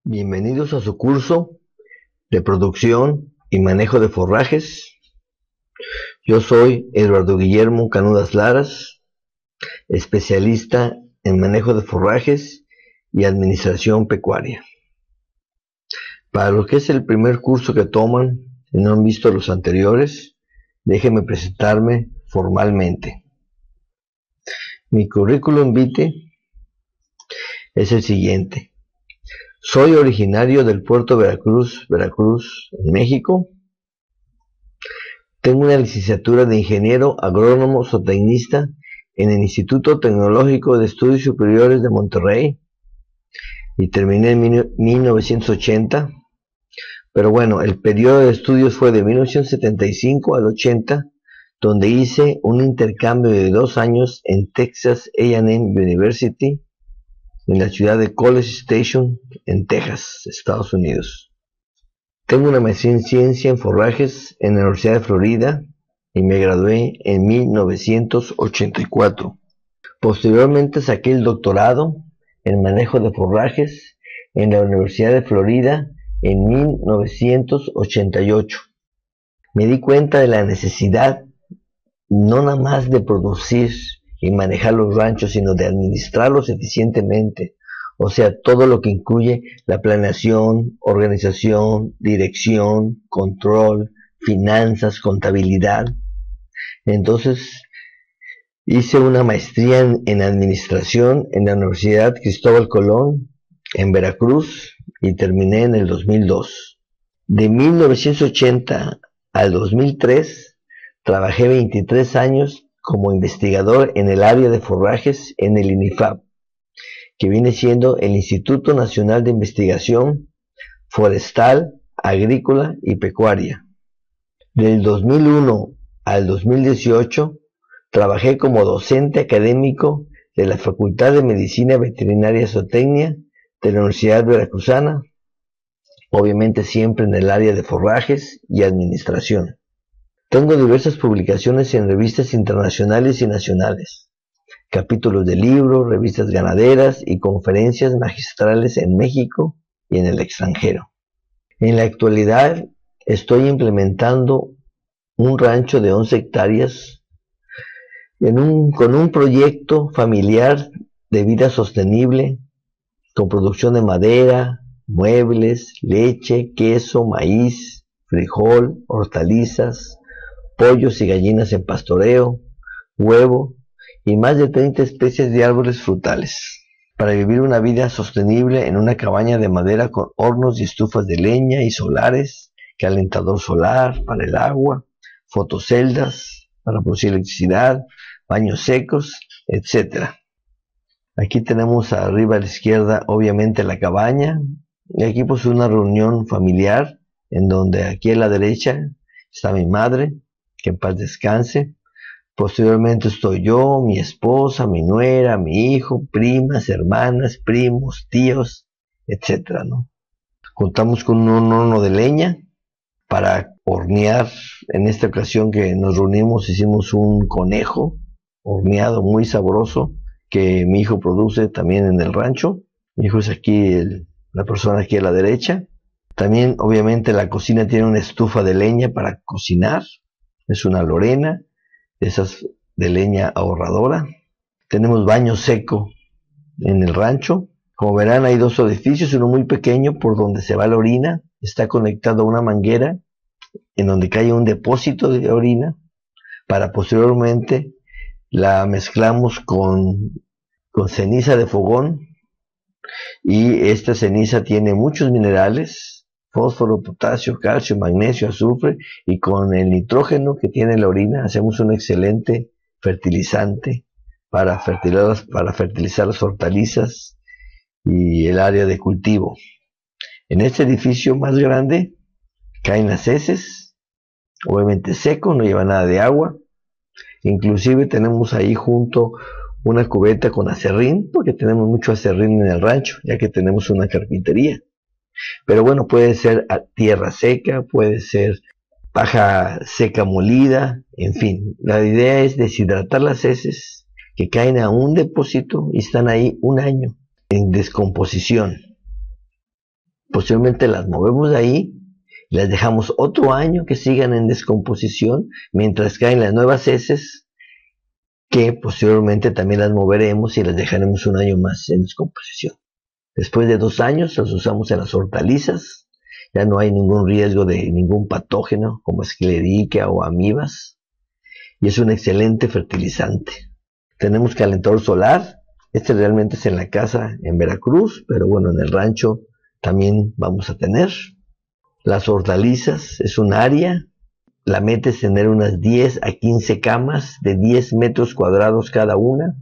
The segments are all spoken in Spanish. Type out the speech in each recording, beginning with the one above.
Bienvenidos a su curso de producción y manejo de forrajes. Yo soy Eduardo Guillermo Canudas Laras, especialista en manejo de forrajes y administración pecuaria. Para los que es el primer curso que toman y no han visto los anteriores, déjenme presentarme formalmente. Mi currículum vitae es el siguiente. Soy originario del puerto Veracruz, en México. Tengo una licenciatura de ingeniero agrónomo zootecnista en el Instituto Tecnológico de Estudios Superiores de Monterrey y terminé en 1980. Pero bueno, el periodo de estudios fue de 1975 al 80, donde hice un intercambio de 2 años en Texas A&M University, en la ciudad de College Station, en Texas, Estados Unidos. Tengo una maestría en ciencia en forrajes en la Universidad de Florida y me gradué en 1984. Posteriormente saqué el doctorado en manejo de forrajes en la Universidad de Florida en 1988. Me di cuenta de la necesidad no nada más de producir y manejar los ranchos, sino de administrarlos eficientemente, o sea, todo lo que incluye la planeación, organización, dirección, control, finanzas, contabilidad. Entonces, hice una maestría en administración en la Universidad Cristóbal Colón, en Veracruz, y terminé en el 2002. De 1980 al 2003, trabajé 23 años como investigador en el área de forrajes en el INIFAP, que viene siendo el Instituto Nacional de Investigación Forestal, Agrícola y Pecuaria. Del 2001 al 2018, trabajé como docente académico de la Facultad de Medicina Veterinaria y Zootecnia de la Universidad Veracruzana, obviamente siempre en el área de forrajes y administración. Tengo diversas publicaciones en revistas internacionales y nacionales, capítulos de libros, revistas ganaderas y conferencias magistrales en México y en el extranjero. En la actualidad estoy implementando un rancho de 11 hectáreas con un proyecto familiar de vida sostenible, con producción de madera, muebles, leche, queso, maíz, frijol, hortalizas, pollos y gallinas en pastoreo, huevo y más de 30 especies de árboles frutales, para vivir una vida sostenible en una cabaña de madera con hornos y estufas de leña y solares, calentador solar para el agua, fotoceldas para producir electricidad, baños secos, etc. Aquí tenemos arriba a la izquierda obviamente la cabaña, y aquí pues una reunión familiar, en donde aquí a la derecha está mi madre, que en paz descanse. Posteriormente estoy yo, mi esposa, mi nuera, mi hijo, primas, hermanas, primos, tíos, etc., ¿no? Contamos con un horno de leña para hornear. En esta ocasión que nos reunimos hicimos un conejo horneado muy sabroso que mi hijo produce también en el rancho. Mi hijo es aquí la persona aquí a la derecha. También obviamente la cocina tiene una estufa de leña para cocinar. Es una Lorena, esas de leña ahorradora. Tenemos baño seco en el rancho. Como verán, hay 2 edificios, uno muy pequeño por donde se va la orina, está conectado a una manguera en donde cae un depósito de orina, para posteriormente la mezclamos con ceniza de fogón, y esta ceniza tiene muchos minerales: fósforo, potasio, calcio, magnesio, azufre, y con el nitrógeno que tiene la orina hacemos un excelente fertilizante para fertilizar las hortalizas y el área de cultivo. En este edificio más grande caen las heces, obviamente seco, no lleva nada de agua. Inclusive tenemos ahí junto una cubeta con aserrín, porque tenemos mucho aserrín en el rancho, ya que tenemos una carpintería. Pero bueno, puede ser tierra seca, puede ser paja seca molida, en fin. La idea es deshidratar las heces que caen a un depósito y están ahí 1 año en descomposición. Posteriormente las movemos de ahí y las dejamos otro año que sigan en descomposición mientras caen las nuevas heces, que posteriormente también las moveremos y las dejaremos un año más en descomposición. Después de 2 años las usamos en las hortalizas. Ya no hay ningún riesgo de ningún patógeno como Sclerotinia o amibas, y es un excelente fertilizante. Tenemos calentador solar. Este realmente es en la casa en Veracruz, pero bueno, en el rancho también vamos a tener. Las hortalizas es un área, la meta es tener unas 10 a 15 camas de 10 metros cuadrados cada una,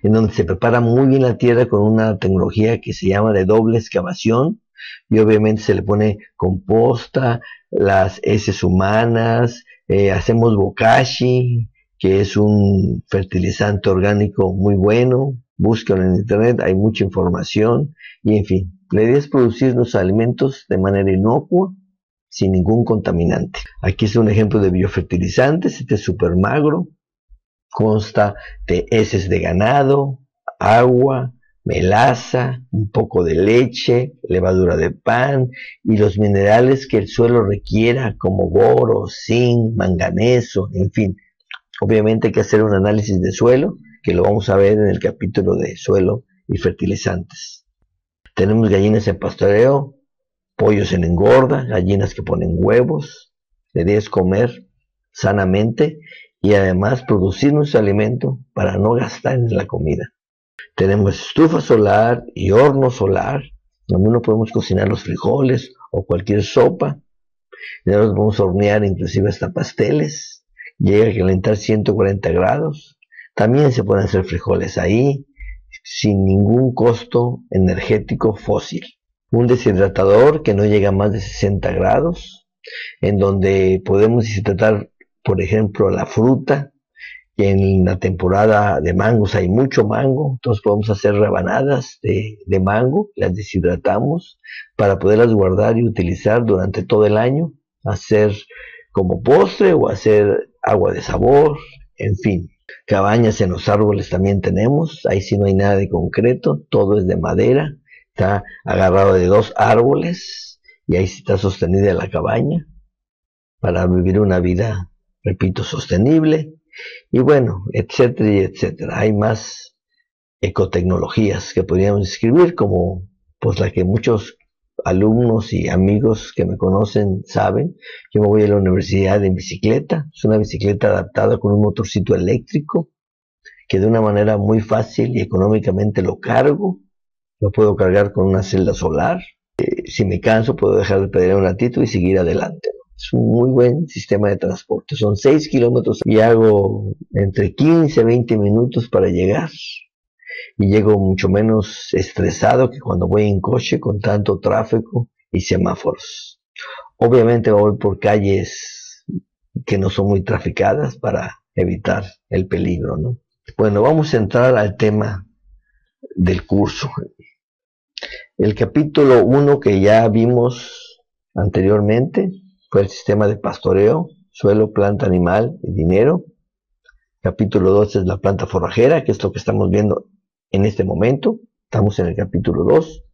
en donde se prepara muy bien la tierra con una tecnología que se llama de doble excavación, y obviamente se le pone composta, las heces humanas, hacemos bokashi, que es un fertilizante orgánico muy bueno. Búsquenlo en internet, hay mucha información, y en fin, la idea es producir los alimentos de manera inocua, sin ningún contaminante. Aquí es un ejemplo de biofertilizantes. Este es súper magro, consta de heces de ganado, agua, melaza, un poco de leche, levadura de pan y los minerales que el suelo requiera, como boro, zinc, manganeso, en fin. Obviamente hay que hacer un análisis de suelo, que lo vamos a ver en el capítulo de suelo y fertilizantes. Tenemos gallinas en pastoreo, pollos en engorda, gallinas que ponen huevos. La idea es comer sanamente y además producir nuestro alimento para no gastar en la comida. Tenemos estufa solar y horno solar, donde no podemos cocinar los frijoles o cualquier sopa. Ya los vamos a hornear inclusive hasta pasteles. Llega a calentar 140 grados. También se pueden hacer frijoles ahí, sin ningún costo energético fósil. Un deshidratador que no llega a más de 60 grados, en donde podemos deshidratar, por ejemplo, la fruta, que en la temporada de mangos hay mucho mango, entonces podemos hacer rebanadas de mango, las deshidratamos para poderlas guardar y utilizar durante todo el año, hacer como postre o hacer agua de sabor, en fin. Cabañas en los árboles también tenemos, ahí sí no hay nada de concreto, todo es de madera, está agarrado de 2 árboles y ahí sí está sostenida la cabaña para vivir una vida, repito, sostenible. Y bueno, etcétera y etcétera. Hay más ecotecnologías que podríamos describir, como pues la que muchos alumnos y amigos que me conocen saben. Yo me voy a la universidad en bicicleta. Es una bicicleta adaptada con un motorcito eléctrico que de una manera muy fácil y económicamente lo cargo. Lo puedo cargar con una celda solar. Si me canso puedo dejar de pedalear un ratito y seguir adelante. Es un muy buen sistema de transporte. Son 6 kilómetros y hago entre 15 y 20 minutos para llegar. Y llego mucho menos estresado que cuando voy en coche con tanto tráfico y semáforos. Obviamente voy por calles que no son muy traficadas para evitar el peligro, ¿no? Bueno, vamos a entrar al tema del curso. El capítulo 1 que ya vimos anteriormente fue el sistema de pastoreo, suelo, planta, animal y dinero. Capítulo 2 es la planta forrajera, que es lo que estamos viendo en este momento. Estamos en el capítulo 2.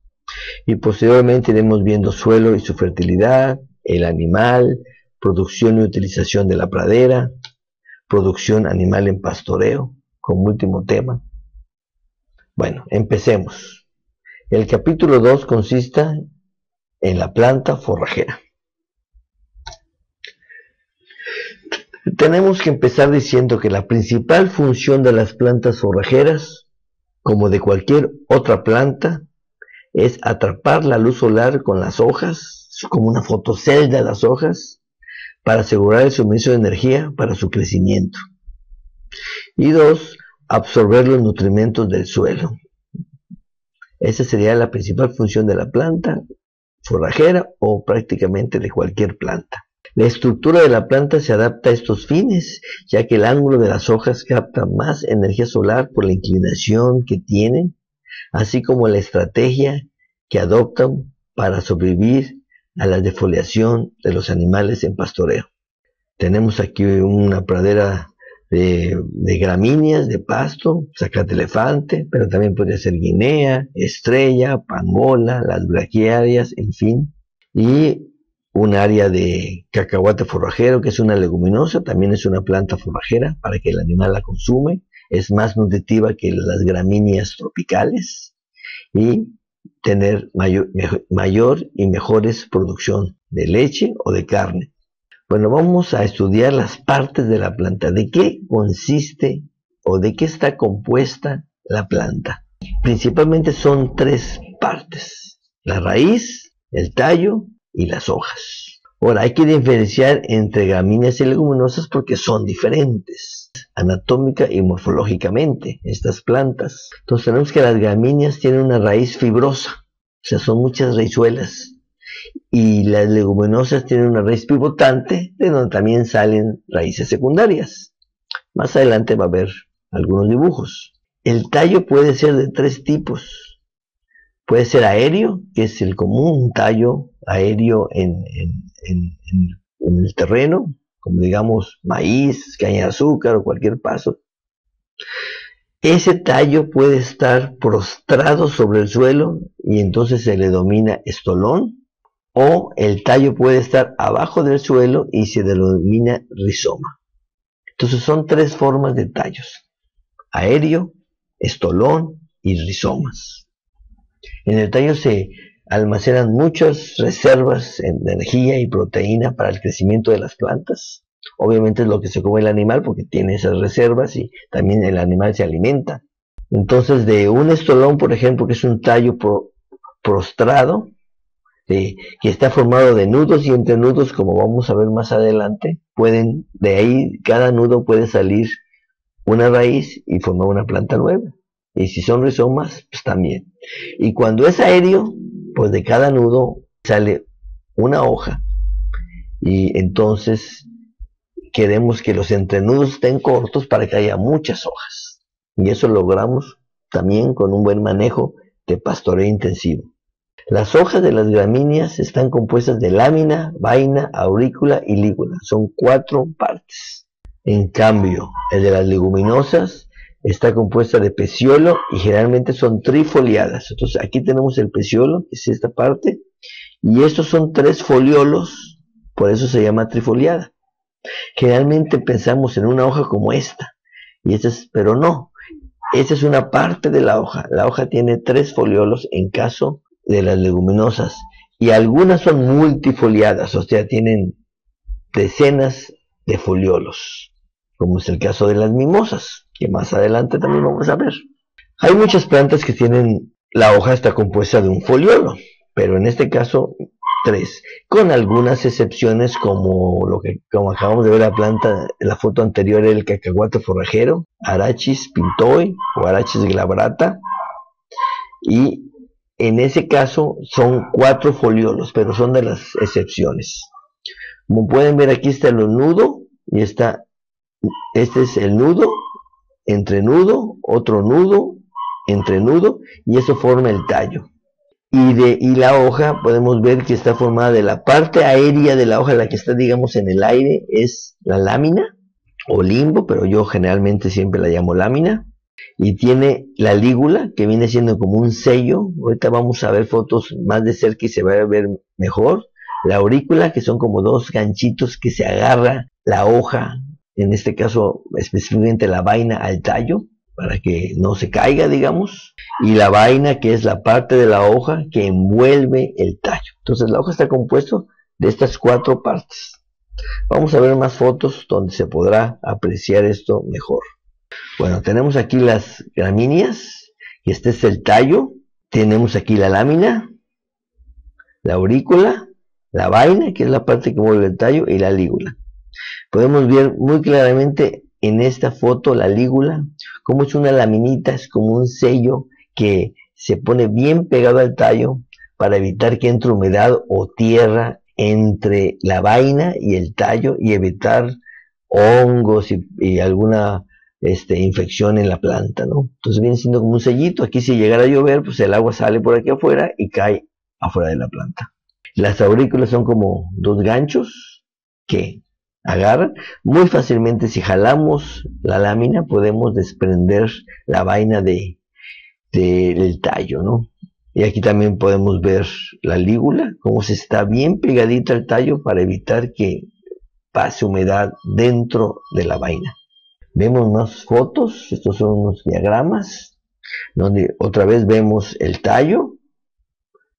Y posteriormente iremos viendo suelo y su fertilidad, el animal, producción y utilización de la pradera, producción animal en pastoreo, como último tema. Bueno, empecemos. El capítulo 2 consiste en la planta forrajera. Tenemos que empezar diciendo que la principal función de las plantas forrajeras, como de cualquier otra planta, es atrapar la luz solar con las hojas, como una fotocelda de las hojas, para asegurar el suministro de energía para su crecimiento. Y 2, absorber los nutrimentos del suelo. Esa sería la principal función de la planta forrajera o prácticamente de cualquier planta. La estructura de la planta se adapta a estos fines, ya que el ángulo de las hojas capta más energía solar por la inclinación que tienen, así como la estrategia que adoptan para sobrevivir a la defoliación de los animales en pastoreo. Tenemos aquí una pradera de gramíneas, de pasto, zacate elefante, pero también puede ser guinea, estrella, pangola, las braquiarias, en fin. Y un área de cacahuate forrajero, que es una leguminosa, también es una planta forrajera para que el animal la consume. Es más nutritiva que las gramíneas tropicales y tener mayor y mejores producción de leche o de carne. Bueno, vamos a estudiar las partes de la planta. ¿De qué consiste o de qué está compuesta la planta? Principalmente son tres partes: la raíz, el tallo y las hojas. Ahora, hay que diferenciar entre gramíneas y leguminosas porque son diferentes anatómica y morfológicamente estas plantas. Entonces tenemos que las gramíneas tienen una raíz fibrosa, o sea, son muchas raízuelas, y las leguminosas tienen una raíz pivotante, de donde también salen raíces secundarias. Más adelante va a haber algunos dibujos. El tallo puede ser de tres tipos. Puede ser aéreo, que es el común tallo aéreo en el terreno, como digamos maíz, caña de azúcar o cualquier paso. Ese tallo puede estar prostrado sobre el suelo y entonces se le denomina estolón, o el tallo puede estar abajo del suelo y se denomina rizoma. Entonces son tres formas de tallos: aéreo, estolón y rizomas. En el tallo se almacenan muchas reservas de energía y proteína para el crecimiento de las plantas. Obviamente es lo que se come el animal porque tiene esas reservas y también el animal se alimenta. Entonces, de un estolón, por ejemplo, que es un tallo prostrado, que está formado de nudos y entrenudos, como vamos a ver más adelante, de ahí cada nudo puede salir una raíz y formar una planta nueva. Y si son rizomas, pues también. Y cuando es aéreo, pues de cada nudo sale una hoja. Y entonces queremos que los entrenudos estén cortos para que haya muchas hojas. Y eso logramos también con un buen manejo de pastoreo intensivo. Las hojas de las gramíneas están compuestas de lámina, vaina, aurícula y lígula. Son 4 partes. En cambio, el de las leguminosas está compuesta de peciolo y generalmente son trifoliadas. Entonces aquí tenemos el peciolo, que es esta parte, y estos son 3 foliolos, por eso se llama trifoliada. Generalmente pensamos en una hoja como esta, pero no, esta es una parte de la hoja. La hoja tiene 3 foliolos en caso de las leguminosas, y algunas son multifoliadas, o sea, tienen decenas de foliolos, como es el caso de las mimosas, que más adelante también vamos a ver. Hay muchas plantas que tienen, la hoja está compuesta de un foliolo, pero en este caso 3, con algunas excepciones como acabamos de ver la foto anterior, el cacahuate forrajero, Arachis pintoi o Arachis glabrata, y en ese caso son 4 foliolos, pero son de las excepciones. Como pueden ver, aquí está el nudo, y este es el nudo, entrenudo, otro nudo, entrenudo, y eso forma el tallo. Y la hoja, podemos ver que está formada de la parte aérea de la hoja, la que está, digamos, en el aire, es la lámina o limbo, pero yo generalmente siempre la llamo lámina. Y tiene la lígula, que viene siendo como un sello. Ahorita vamos a ver fotos más de cerca y se va a ver mejor. La aurícula, que son como 2 ganchitos que se agarra la hoja, en este caso específicamente la vaina, al tallo, para que no se caiga, digamos. Y la vaina, que es la parte de la hoja que envuelve el tallo. Entonces la hoja está compuesta de estas 4 partes. Vamos a ver más fotos donde se podrá apreciar esto mejor. Bueno, tenemos aquí las gramíneas, y este es el tallo. Tenemos aquí la lámina, la aurícula, la vaina, que es la parte que mueve el tallo, y la lígula. Podemos ver muy claramente en esta foto la lígula, como es una laminita, es como un sello que se pone bien pegado al tallo para evitar que entre humedad o tierra entre la vaina y el tallo y evitar hongos y alguna infección en la planta, ¿no? Entonces viene siendo como un sellito. Aquí, si llegara a llover, pues el agua sale por aquí afuera y cae afuera de la planta. Las aurículas son como 2 ganchos que agarran. Muy fácilmente, si jalamos la lámina, podemos desprender la vaina del tallo, ¿no? Y aquí también podemos ver la lígula, cómo se está bien pegadita al tallo para evitar que pase humedad dentro de la vaina. Vemos más fotos, estos son unos diagramas, donde otra vez vemos el tallo,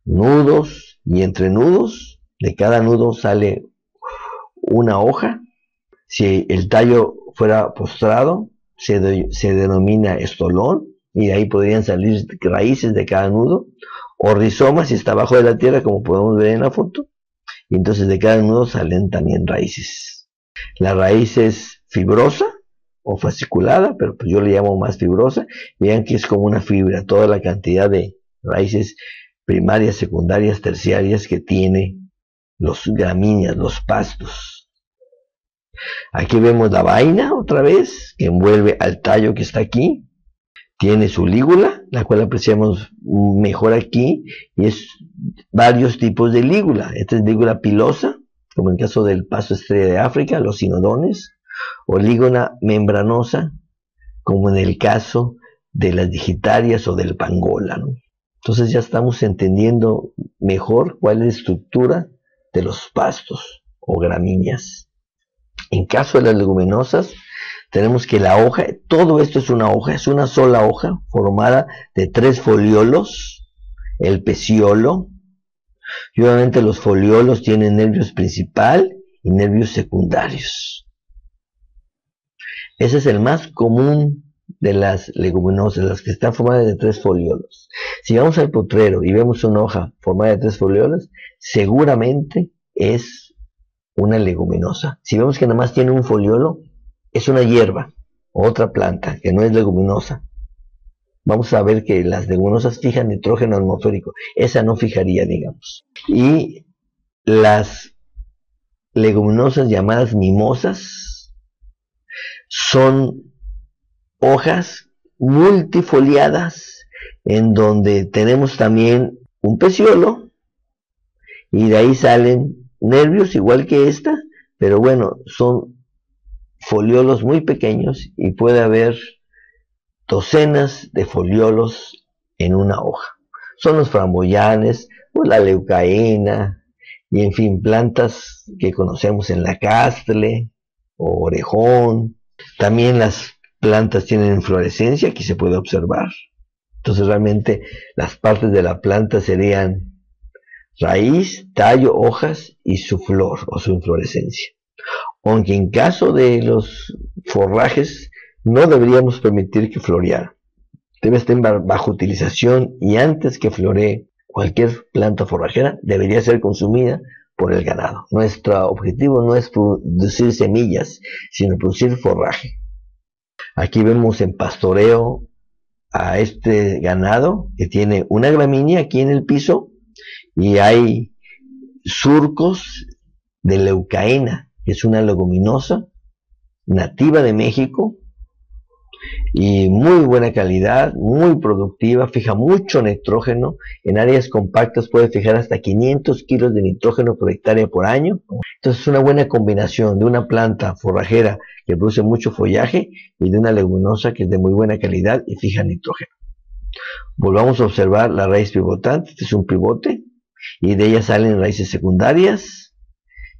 nudos y entrenudos. De cada nudo sale una hoja. Si el tallo fuera postrado, se denomina estolón, y de ahí podrían salir raíces de cada nudo, o rizomas si está abajo de la tierra, como podemos ver en la foto, y entonces de cada nudo salen también raíces. La raíz es fibrosa o fasciculada, pero pues yo le llamo más fibrosa. Vean que es como una fibra, toda la cantidad de raíces primarias, secundarias, terciarias que tiene los gramíneas, los pastos. Aquí vemos la vaina otra vez, que envuelve al tallo que está aquí. Tiene su lígula, la cual apreciamos mejor aquí, y es varios tipos de lígula. Esta es lígula pilosa, como en el caso del paso estrella de África, los sinodones, o lígula membranosa, como en el caso de las digitarias o del pangola, ¿no? Entonces ya estamos entendiendo mejor cuál es la estructura de los pastos o gramíneas. En caso de las leguminosas, tenemos que la hoja, todo esto es una sola hoja formada de 3 foliolos, el peciolo, y obviamente los foliolos tienen nervios principal y nervios secundarios. Ese es el más común de las leguminosas, las que están formadas de 3 foliolos. Si vamos al potrero y vemos una hoja formada de 3 foliolos, seguramente es una leguminosa. Si vemos que nada más tiene un foliolo, es una hierba, otra planta que no es leguminosa. Vamos a ver que las leguminosas fijan nitrógeno atmosférico, esa no fijaría, digamos. Y las leguminosas llamadas mimosas son hojas multifoliadas, en donde tenemos también un peciolo, y de ahí salen nervios igual que esta, pero bueno, son foliolos muy pequeños y puede haber docenas de foliolos en una hoja. Son los framboyanes, pues la leucaena, y en fin, plantas que conocemos en la castle o orejón. También las plantas tienen inflorescencia, aquí se puede observar. Entonces realmente las partes de la planta serían raíz, tallo, hojas y su flor o su inflorescencia. Aunque en caso de los forrajes no deberíamos permitir que floreara. Debe estar bajo utilización, y antes que floree cualquier planta forrajera debería ser consumida por el ganado. Nuestro objetivo no es producir semillas, sino producir forraje. Aquí vemos en pastoreo a este ganado que tiene una gramínea aquí en el piso, y hay surcos de leucaena, que es una leguminosa nativa de México y muy buena calidad, muy productiva, fija mucho nitrógeno. En áreas compactas puede fijar hasta 500 kilos de nitrógeno por hectárea por año. Entonces es una buena combinación de una planta forrajera que produce mucho follaje y de una leguminosa que es de muy buena calidad y fija nitrógeno. Volvamos a observar la raíz pivotante. Este es un pivote, y de ella salen raíces secundarias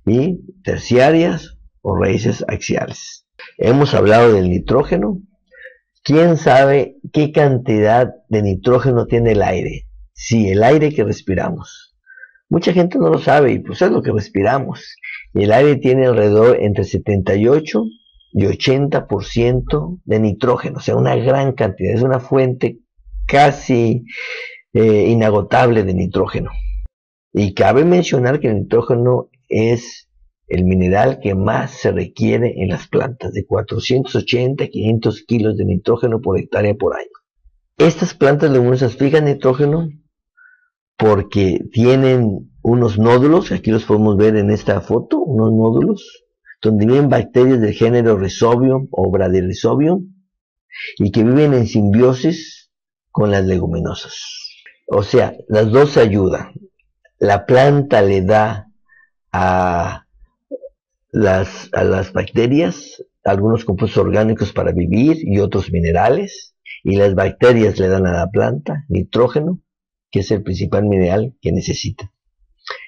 y terciarias o raíces axiales. Hemos hablado del nitrógeno. ¿Quién sabe qué cantidad de nitrógeno tiene el aire? Sí, el aire que respiramos. Mucha gente no lo sabe, y pues es lo que respiramos. Y el aire tiene alrededor entre 78 y 80% de nitrógeno, o sea, una gran cantidad. Es una fuente casi inagotable de nitrógeno. Y cabe mencionar que el nitrógeno es el mineral que más se requiere en las plantas, de 480 a 500 kilos de nitrógeno por hectárea por año. Estas plantas leguminosas fijan nitrógeno porque tienen unos nódulos, aquí los podemos ver en esta foto, unos nódulos, donde viven bacterias del género Rhizobium o Bradyrhizobium, y que viven en simbiosis con las leguminosas. O sea, las dos se ayudan. La planta le da a a las bacterias algunos compuestos orgánicos para vivir y otros minerales, y las bacterias le dan a la planta nitrógeno, que es el principal mineral que necesita.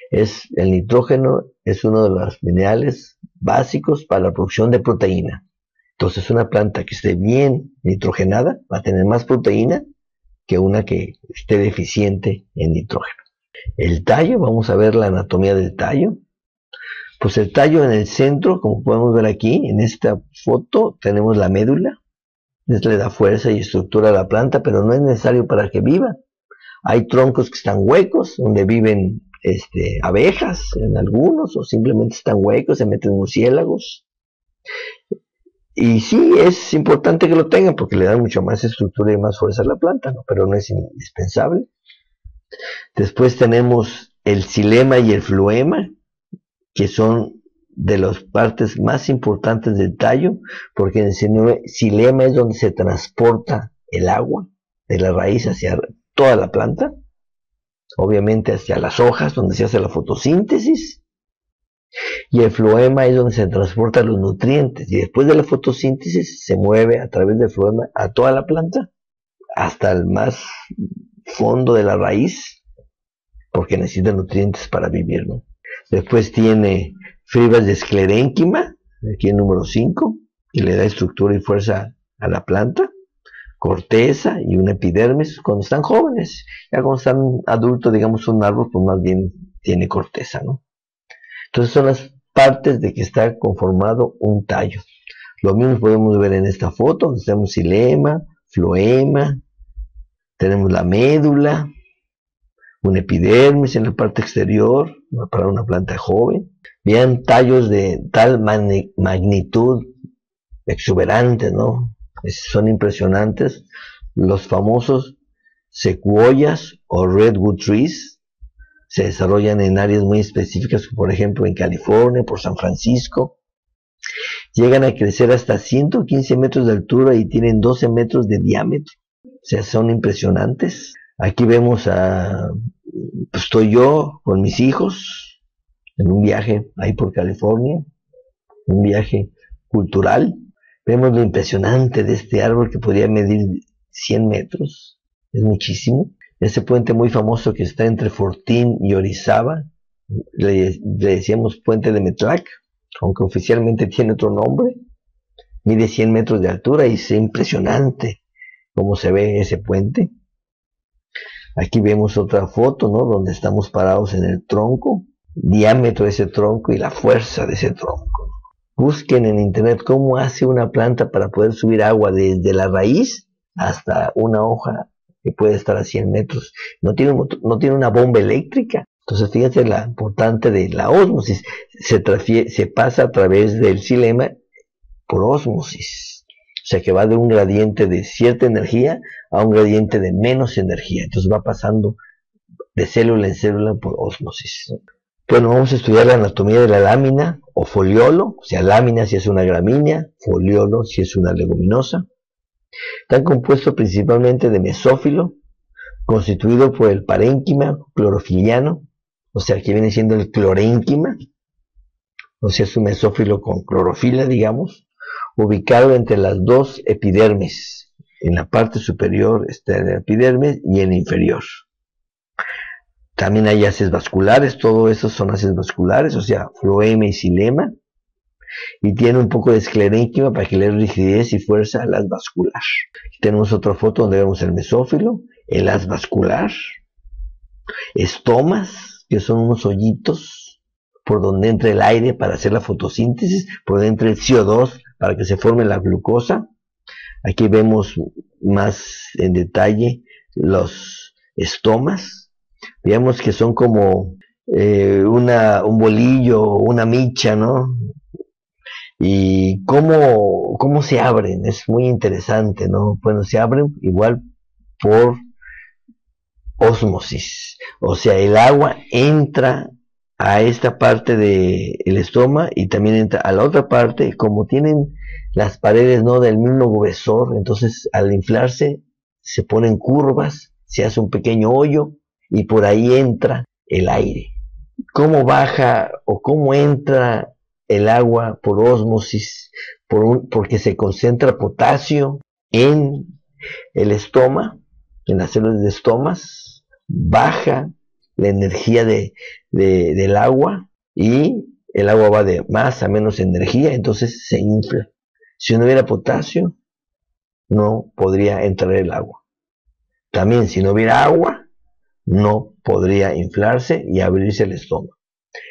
El nitrógeno es uno de los minerales básicos para la producción de proteína. Entonces una planta que esté bien nitrogenada va a tener más proteína que una que esté deficiente en nitrógeno. El tallo, vamos a ver la anatomía del tallo. Pues el tallo en el centro, como podemos ver aquí en esta foto, tenemos la médula. Esto le da fuerza y estructura a la planta, pero no es necesario para que viva. Hay troncos que están huecos, donde viven abejas en algunos, o simplemente están huecos, se meten murciélagos. Y sí, es importante que lo tengan porque le dan mucho más estructura y más fuerza a la planta, ¿no? Pero no es indispensable. Después tenemos el xilema y el floema, que son de las partes más importantes del tallo, porque en el xilema es donde se transporta el agua de la raíz hacia toda la planta, obviamente hacia las hojas, donde se hace la fotosíntesis, y el floema es donde se transportan los nutrientes, y después de la fotosíntesis se mueve a través del floema a toda la planta, hasta el más fondo de la raíz, porque necesita nutrientes para vivir, ¿no? Después tiene fibras de esclerénquima, aquí el número 5, que le da estructura y fuerza a la planta, corteza y una epidermis cuando están jóvenes. Ya cuando están adultos, digamos un árbol, pues más bien tiene corteza, ¿no? Entonces son las partes de que está conformado un tallo. Lo mismo podemos ver en esta foto, donde tenemos xilema, floema, tenemos la médula, una epidermis en la parte exterior para una planta joven. Vean tallos de tal magnitud exuberante, ¿no? Son impresionantes. Los famosos secuoyas o redwood trees se desarrollan en áreas muy específicas, por ejemplo en California, por San Francisco. Llegan a crecer hasta 115 metros de altura y tienen 12 metros de diámetro. O sea, son impresionantes. Aquí vemos pues estoy yo con mis hijos en un viaje ahí por California, un viaje cultural. Vemos lo impresionante de este árbol que podría medir 100 metros, es muchísimo. Ese puente muy famoso que está entre Fortín y Orizaba, le decíamos puente de Metlac, aunque oficialmente tiene otro nombre, mide 100 metros de altura y es impresionante cómo se ve ese puente. Aquí vemos otra foto, ¿no? Donde estamos parados en el tronco, diámetro de ese tronco y la fuerza de ese tronco. Busquen en internet cómo hace una planta para poder subir agua desde la raíz hasta una hoja que puede estar a 100 metros. No tiene una bomba eléctrica. Entonces fíjense la importante de la ósmosis. Se pasa a través del xilema por ósmosis. O sea que va de un gradiente de cierta energía a un gradiente de menos energía. Entonces va pasando de célula en célula por ósmosis, ¿no? Bueno, vamos a estudiar la anatomía de la lámina o foliolo, o sea, lámina si es una gramínea, foliolo si es una leguminosa. Están compuestos principalmente de mesófilo, constituido por el parénquima clorofiliano, o sea, que viene siendo el clorénquima, o sea, es un mesófilo con clorofila, digamos, ubicado entre las dos epidermis. En la parte superior está la epidermis y en la inferior. También hay haces vasculares, todo eso son haces vasculares, o sea, floema y xilema, y tiene un poco de esclerénquima para que le dé rigidez y fuerza al haz vascular. Aquí tenemos otra foto donde vemos el mesófilo, el haz vascular, estomas, que son unos hoyitos por donde entra el aire para hacer la fotosíntesis, por donde entra el CO2 para que se forme la glucosa. Aquí vemos más en detalle los estomas. Digamos que son como un bolillo, una micha, ¿no? Y cómo se abren, es muy interesante, ¿no? Bueno, se abren igual por ósmosis, o sea, el agua entra a esta parte del estoma y también entra a la otra parte, como tienen las paredes, ¿no?, del mismo gruesor, entonces al inflarse se ponen curvas, se hace un pequeño hoyo y por ahí entra el aire. ¿Cómo baja o cómo entra el agua por ósmosis, porque se concentra potasio en el estoma, en las células de estomas, baja la energía del agua y el agua va de más a menos energía, entonces se infla. Si no hubiera potasio, no podría entrar el agua. También si no hubiera agua, no podría inflarse y abrirse el estómago.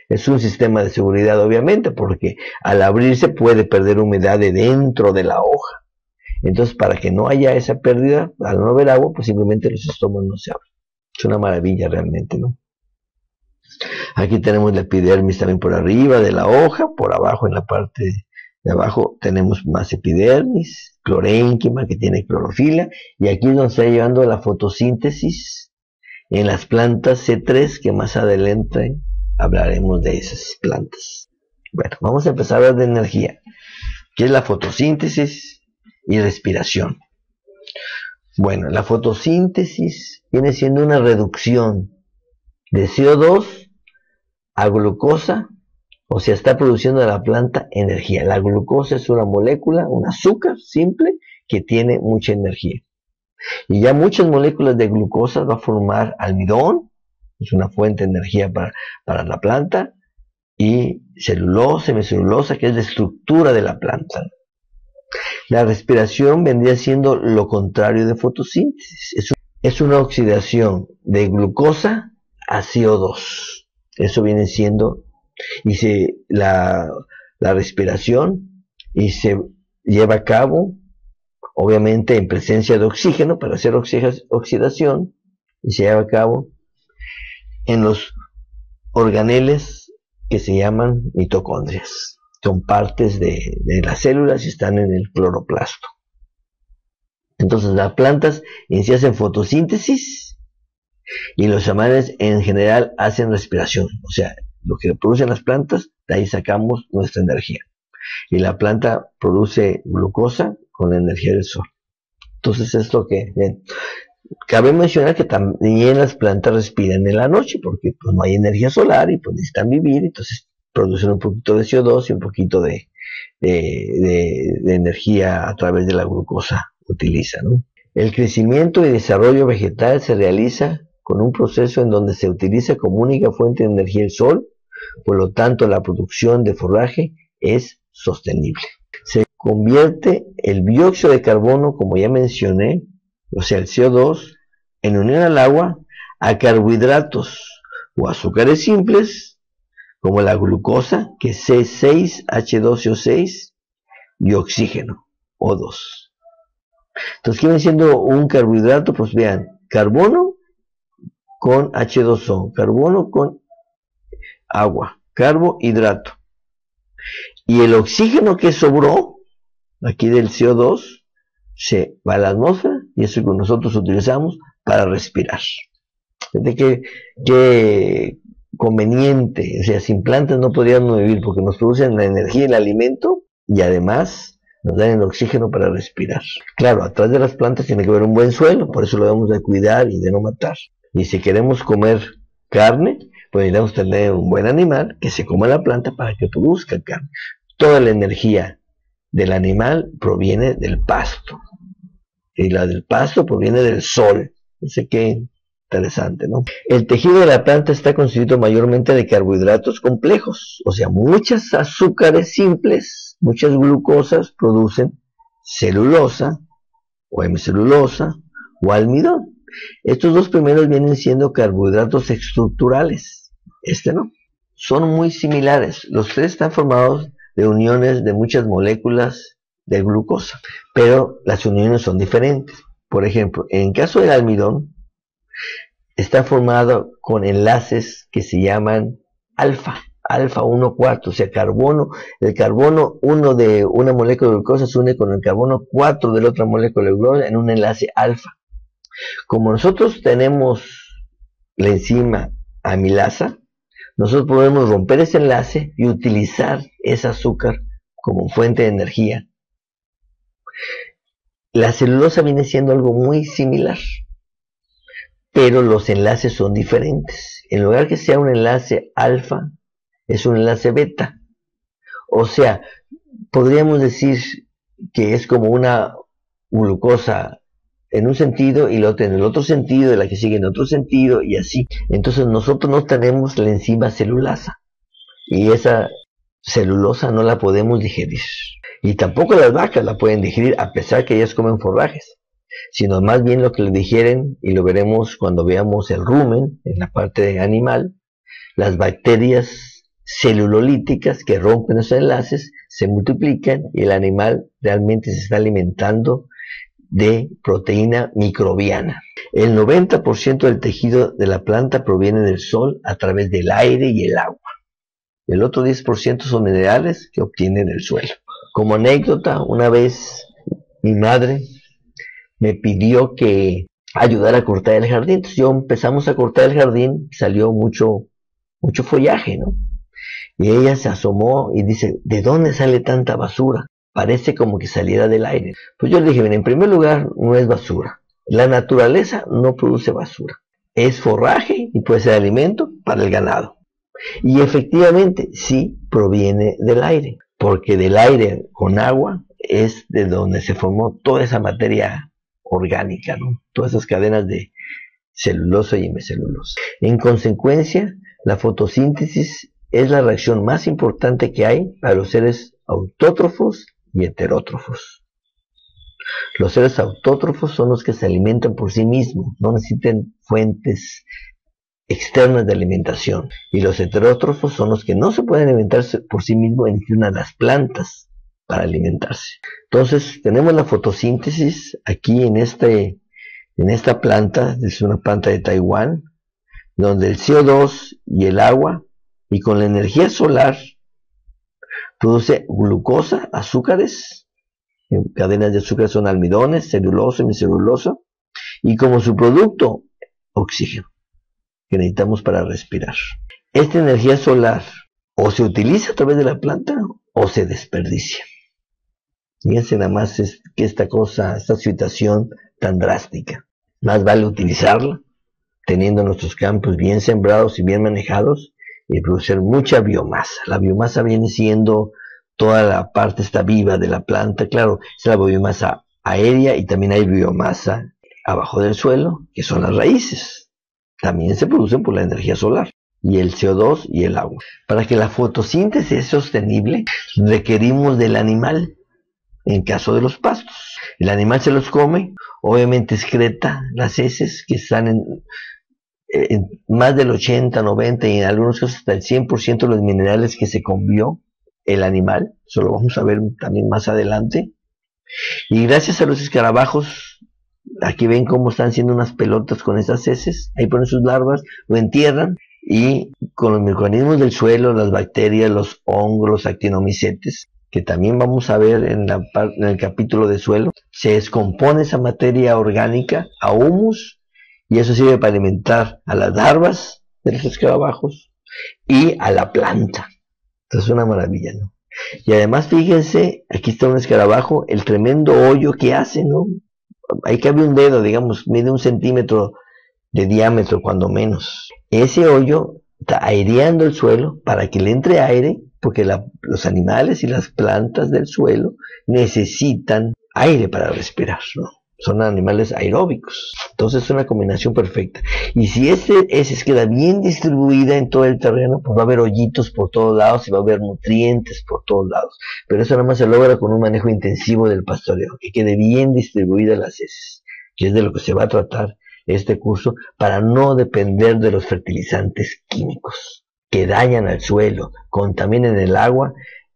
Es un sistema de seguridad, obviamente, porque al abrirse puede perder humedad de dentro de la hoja. Entonces, para que no haya esa pérdida, al no haber agua, pues simplemente los estómagos no se abren. Es una maravilla realmente, ¿no? Aquí tenemos la epidermis también por arriba de la hoja, por abajo en la parte de abajo tenemos más epidermis, clorénquima que tiene clorofila, y aquí nos está llevando la fotosíntesis en las plantas C3, que más adelante hablaremos de esas plantas. Bueno, vamos a empezar a hablar de energía, que es la fotosíntesis y respiración. Bueno, la fotosíntesis viene siendo una reducción de CO2 a glucosa, o sea, está produciendo la planta energía. La glucosa es una molécula, un azúcar simple que tiene mucha energía. Y ya muchas moléculas de glucosa va a formar almidón, es una fuente de energía para la planta, y celulosa, semicelulosa, que es la estructura de la planta. La respiración vendría siendo lo contrario de fotosíntesis. Es una oxidación de glucosa a CO2. Eso viene siendo, la respiración, y se lleva a cabo, obviamente, en presencia de oxígeno para hacer oxidación, y se lleva a cabo en los organeles que se llaman mitocondrias. Son partes de las células y están en el cloroplasto. Entonces las plantas en sí hacen fotosíntesis y los animales en general hacen respiración. O sea, lo que producen las plantas, de ahí sacamos nuestra energía. Y la planta produce glucosa con la energía del sol. Entonces es lo que... Bien, cabe mencionar que también las plantas respiran en la noche porque pues, no hay energía solar y pues necesitan vivir, entonces producen un poquito de CO2 y un poquito de energía a través de la glucosa que utiliza, ¿no? El crecimiento y desarrollo vegetal se realiza con un proceso en donde se utiliza como única fuente de energía el sol, por lo tanto la producción de forraje es sostenible. Se convierte el dióxido de carbono, como ya mencioné, o sea el CO2, en unión al agua, a carbohidratos o azúcares simples, como la glucosa, que es C6H12O6, y oxígeno, O2. Entonces, ¿qué viene siendo un carbohidrato? Pues vean, carbono con H2O, carbono con agua, carbohidrato. Y el oxígeno que sobró, aquí del CO2, se va a la atmósfera y eso que nosotros utilizamos para respirar. Fíjate qué conveniente, o sea, sin plantas no podríamos vivir porque nos producen la energía y el alimento y además nos dan el oxígeno para respirar. Claro, atrás de las plantas tiene que haber un buen suelo, por eso lo debemos de cuidar y de no matar. Y si queremos comer carne, pues necesitamos tener un buen animal que se coma la planta para que produzca carne. Toda la energía del animal proviene del pasto y la del pasto proviene del sol. Así que interesante, ¿no? El tejido de la planta está constituido mayormente de carbohidratos complejos, o sea, muchos azúcares simples, muchas glucosas producen celulosa o hemicelulosa o almidón. Estos dos primeros vienen siendo carbohidratos estructurales, este no. Son muy similares, los tres están formados de uniones de muchas moléculas de glucosa, pero las uniones son diferentes. Por ejemplo, en caso del almidón, está formado con enlaces que se llaman alfa 1,4, o sea, carbono, el carbono 1 de una molécula de glucosa se une con el carbono 4 de la otra molécula de glucosa en un enlace alfa. Como nosotros tenemos la enzima amilasa, nosotros podemos romper ese enlace y utilizar ese azúcar como fuente de energía. La celulosa viene siendo algo muy similar, pero los enlaces son diferentes. En lugar que sea un enlace alfa, es un enlace beta. O sea, podríamos decir que es como una glucosa en un sentido y la otra en el otro sentido, y la que sigue en otro sentido, y así. Entonces nosotros no tenemos la enzima celulasa, y esa celulosa no la podemos digerir. Y tampoco las vacas la pueden digerir, a pesar que ellas comen forrajes, sino más bien lo que le digieren, y lo veremos cuando veamos el rumen, en la parte animal, las bacterias celulolíticas que rompen esos enlaces, se multiplican y el animal realmente se está alimentando de proteína microbiana. El 90% del tejido de la planta proviene del sol a través del aire y el agua. El otro 10% son minerales que obtienen del suelo. Como anécdota, una vez mi madre me pidió que ayudara a cortar el jardín. Entonces empezamos a cortar el jardín, salió mucho follaje, ¿no? Y ella se asomó y dice, ¿de dónde sale tanta basura? Parece como que saliera del aire. Pues yo le dije, bien, en primer lugar, no es basura. La naturaleza no produce basura. Es forraje y puede ser alimento para el ganado. Y efectivamente, sí proviene del aire, porque del aire con agua es de donde se formó toda esa materia orgánica, ¿no? Todas esas cadenas de celulosa y hemicelulosa. En consecuencia, la fotosíntesis es la reacción más importante que hay para los seres autótrofos y heterótrofos. Los seres autótrofos son los que se alimentan por sí mismos, no necesitan fuentes externas de alimentación. Y los heterótrofos son los que no se pueden alimentarse por sí mismos y necesitan a las plantas para alimentarse. Entonces, tenemos la fotosíntesis aquí en esta planta, es una planta de Taiwán, donde el CO2 y el agua, y con la energía solar, produce glucosa, azúcares, cadenas de azúcar son almidones, celulosa, hemicelulosa, y como su producto, oxígeno, que necesitamos para respirar. Esta energía solar o se utiliza a través de la planta o se desperdicia. Fíjense nada más esta situación tan drástica. Más vale utilizarla, teniendo nuestros campos bien sembrados y bien manejados, y producir mucha biomasa. La biomasa viene siendo toda la parte está viva de la planta, claro, es la biomasa aérea y también hay biomasa abajo del suelo, que son las raíces. También se producen por la energía solar y el CO2 y el agua. Para que la fotosíntesis sea sostenible, requerimos del animal, en caso de los pastos. El animal se los come, obviamente excreta las heces que están en más del 80, 90 y en algunos casos hasta el 100% de los minerales que se comió el animal. Eso lo vamos a ver también más adelante. Y gracias a los escarabajos, aquí ven cómo están haciendo unas pelotas con esas heces, ahí ponen sus larvas, lo entierran y con los microorganismos del suelo, las bacterias, los hongos, los actinomicetes, que también vamos a ver en el capítulo de suelo, se descompone esa materia orgánica a humus y eso sirve para alimentar a las larvas de los escarabajos y a la planta. Entonces es una maravilla, ¿no? Y además fíjense, aquí está un escarabajo, el tremendo hoyo que hace, ¿no? Ahí cabe un dedo, digamos, mide 1 centímetro de diámetro cuando menos. Ese hoyo está aireando el suelo para que le entre aire, porque los animales y las plantas del suelo necesitan aire para respirar, ¿no? Son animales aeróbicos. Entonces es una combinación perfecta. Y si ese queda bien distribuida en todo el terreno, pues va a haber hoyitos por todos lados y va a haber nutrientes por todos lados. Pero eso nada más se logra con un manejo intensivo del pastoreo, que quede bien distribuida las heces, que es de lo que se va a tratar este curso, para no depender de los fertilizantes químicos que dañan al suelo, contaminan el agua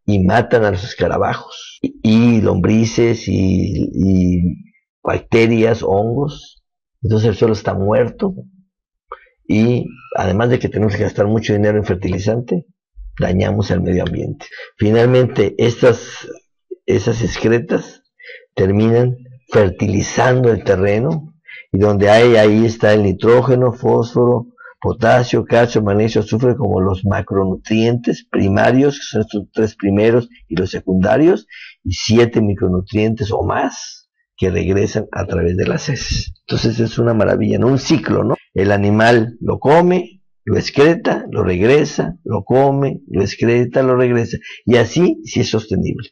y matan a los escarabajos y lombrices y bacterias, hongos. Entonces el suelo está muerto y además de que tenemos que gastar mucho dinero en fertilizante, dañamos al medio ambiente. Finalmente esas excretas terminan fertilizando el terreno y donde ahí está el nitrógeno, fósforo, potasio, calcio, magnesio, azufre como los macronutrientes primarios, que son estos 3 primeros, y los secundarios, y 7 micronutrientes o más que regresan a través de las heces. Entonces es una maravilla, ¿no? Un ciclo, ¿no? El animal lo come, lo excreta, lo regresa, lo come, lo excreta, lo regresa, y así sí es sostenible.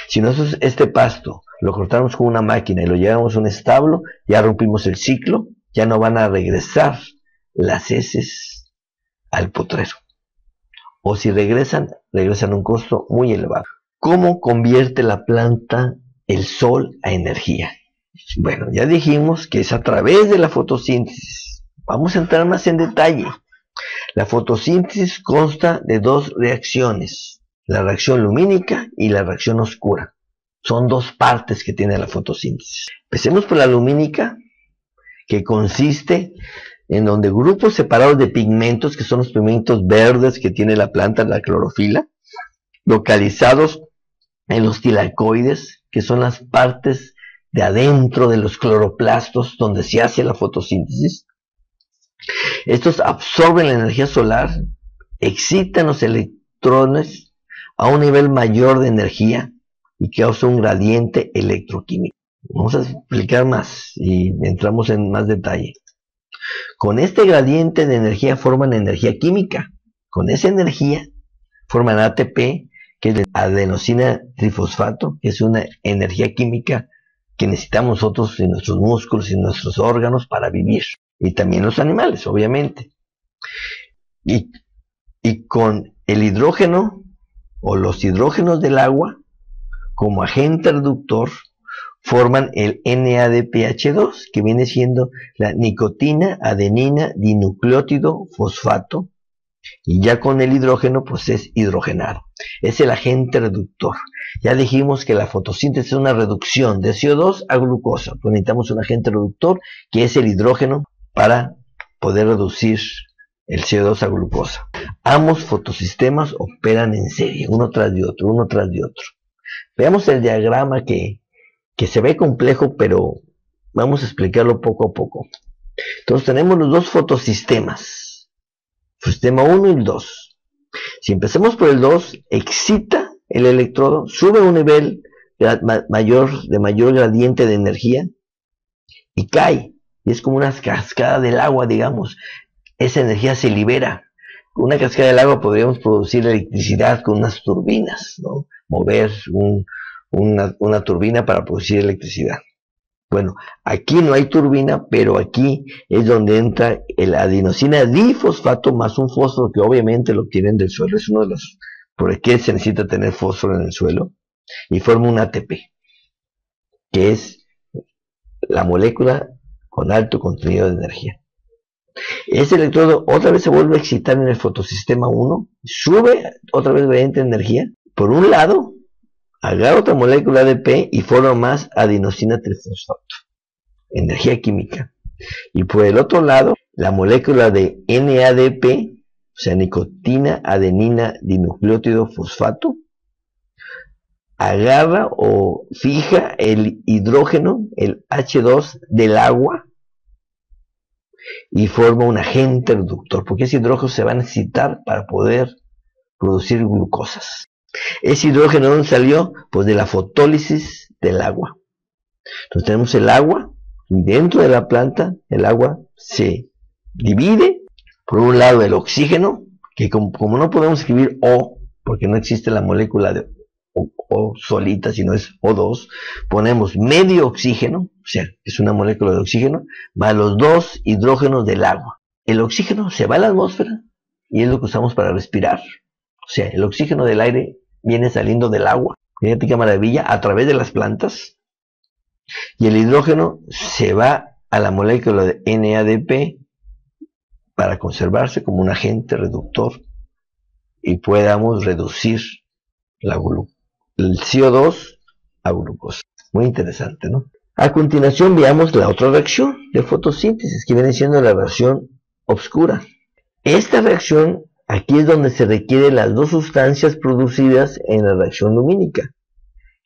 Si nosotros este pasto lo cortamos con una máquina y lo llevamos a un establo, ya rompimos el ciclo, ya no van a regresar las heces al potrero. O si regresan, regresan a un costo muy elevado. ¿Cómo convierte la planta el sol a energía? Bueno, ya dijimos que es a través de la fotosíntesis. Vamos a entrar más en detalle. La fotosíntesis consta de dos reacciones, la reacción lumínica y la reacción oscura. Son dos partes que tiene la fotosíntesis. Empecemos por la lumínica, que consiste en donde grupos separados de pigmentos, que son los pigmentos verdes que tiene la planta, la clorofila, localizados en los tilacoides, que son las partes de adentro de los cloroplastos donde se hace la fotosíntesis. Estos absorben la energía solar, excitan los electrones a un nivel mayor de energía y causa un gradiente electroquímico. Vamos a explicar más y entramos en más detalle. Con este gradiente de energía forman energía química. Con esa energía forman ATP, que es adenosina trifosfato, que es una energía química que necesitamos nosotros en nuestros músculos y en nuestros órganos para vivir. Y también los animales, obviamente. Y con el hidrógeno o los hidrógenos del agua como agente reductor forman el NADPH2, que viene siendo la nicotina, adenina, dinucleótido, fosfato, y ya con el hidrógeno pues es hidrogenado. Es el agente reductor. Ya dijimos que la fotosíntesis es una reducción de CO2 a glucosa, pues necesitamos un agente reductor que es el hidrógeno para poder reducir el CO2 a glucosa. Ambos fotosistemas operan en serie, uno tras de otro, uno tras de otro. Veamos el diagrama que se ve complejo, pero vamos a explicarlo poco a poco. Entonces tenemos los dos fotosistemas, sistema 1 y el 2. Si empezamos por el 2, excita el electrodo, sube a un nivel de mayor gradiente de energía y cae. Y es como una cascada del agua, digamos. Esa energía se libera. Con una cascada del agua podríamos producir electricidad con unas turbinas, ¿no? Mover una turbina para producir electricidad. Bueno, aquí no hay turbina, pero aquí es donde entra el adenosina difosfato más un fósforo que obviamente lo obtienen del suelo. Es uno de los por qué se necesita tener fósforo en el suelo, y forma un ATP, que es la molécula con alto contenido de energía. Ese electrodo otra vez se vuelve a excitar en el fotosistema 1, sube otra vez gradiente de energía. Por un lado, agarra otra molécula ADP y forma más adenosina trifosfato, energía química. Y por el otro lado, la molécula de NADP, o sea, nicotina, adenina, dinucleótido, fosfato, agarra o fija el hidrógeno, el H2 del agua, y forma un agente reductor, porque ese hidrógeno se va a necesitar para poder producir glucosas. ¿Ese hidrógeno dónde salió? Pues de la fotólisis del agua. Entonces tenemos el agua, y dentro de la planta el agua se divide. Por un lado el oxígeno, que como no podemos escribir O, porque no existe la molécula de O solita, sino es O2, ponemos medio oxígeno, o sea, es una molécula de oxígeno, más los dos hidrógenos del agua. El oxígeno se va a la atmósfera y es lo que usamos para respirar. O sea, el oxígeno del aire viene saliendo del agua. Fíjate qué maravilla, a través de las plantas. Y el hidrógeno se va a la molécula de NADP para conservarse como un agente reductor y podamos reducir el CO2 a glucosa. Muy interesante, ¿no? A continuación veamos la otra reacción de fotosíntesis, que viene siendo la reacción oscura. Esta reacción, aquí es donde se requieren las dos sustancias producidas en la reacción lumínica,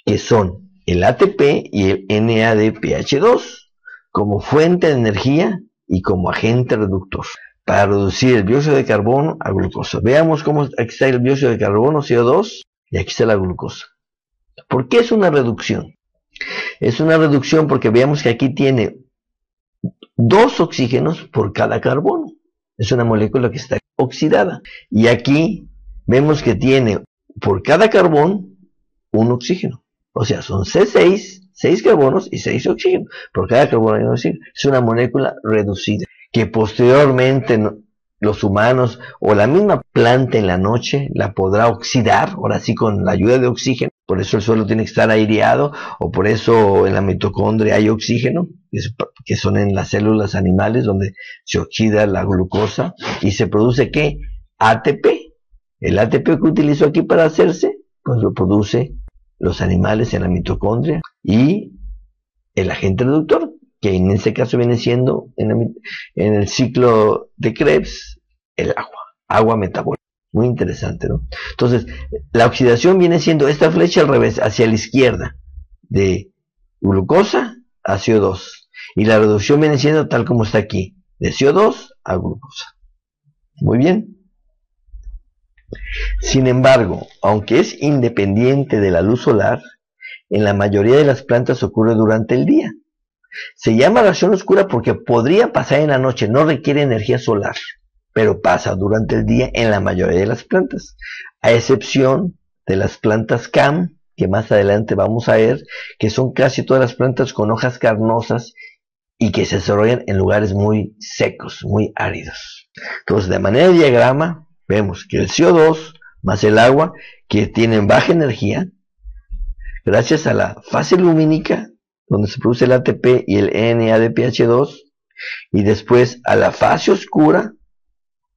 que son el ATP y el NADPH2, como fuente de energía y como agente reductor, para reducir el dióxido de carbono a glucosa. Veamos cómo aquí está el dióxido de carbono, CO2, y aquí está la glucosa. ¿Por qué es una reducción? Es una reducción porque veamos que aquí tiene dos oxígenos por cada carbono. Es una molécula que está oxidada. Y aquí vemos que tiene por cada carbón un oxígeno. O sea, son C6, 6 carbonos y 6 oxígenos. Por cada carbono hay un oxígeno. Es una molécula reducida que posteriormente los humanos o la misma planta en la noche la podrá oxidar, ahora sí con la ayuda de oxígeno. Por eso el suelo tiene que estar aireado, o por eso en la mitocondria hay oxígeno, que son en las células animales donde se oxida la glucosa y se produce ¿qué? ATP. El ATP que utilizo aquí para hacerse, pues lo produce los animales en la mitocondria y el agente reductor, que en este caso viene siendo en el ciclo de Krebs el agua metabólica. Muy interesante, ¿no? Entonces, la oxidación viene siendo esta flecha al revés, hacia la izquierda, de glucosa a CO2. Y la reducción viene siendo tal como está aquí, de CO2 a glucosa. Muy bien. Sin embargo, aunque es independiente de la luz solar, en la mayoría de las plantas ocurre durante el día. Se llama radiación oscura porque podría pasar en la noche, no requiere energía solar, pero pasa durante el día en la mayoría de las plantas, a excepción de las plantas CAM, que más adelante vamos a ver, que son casi todas las plantas con hojas carnosas y que se desarrollan en lugares muy secos, muy áridos. Entonces, de manera de diagrama, vemos que el CO2 más el agua, que tienen baja energía, gracias a la fase lumínica, donde se produce el ATP y el NADPH2, y después a la fase oscura,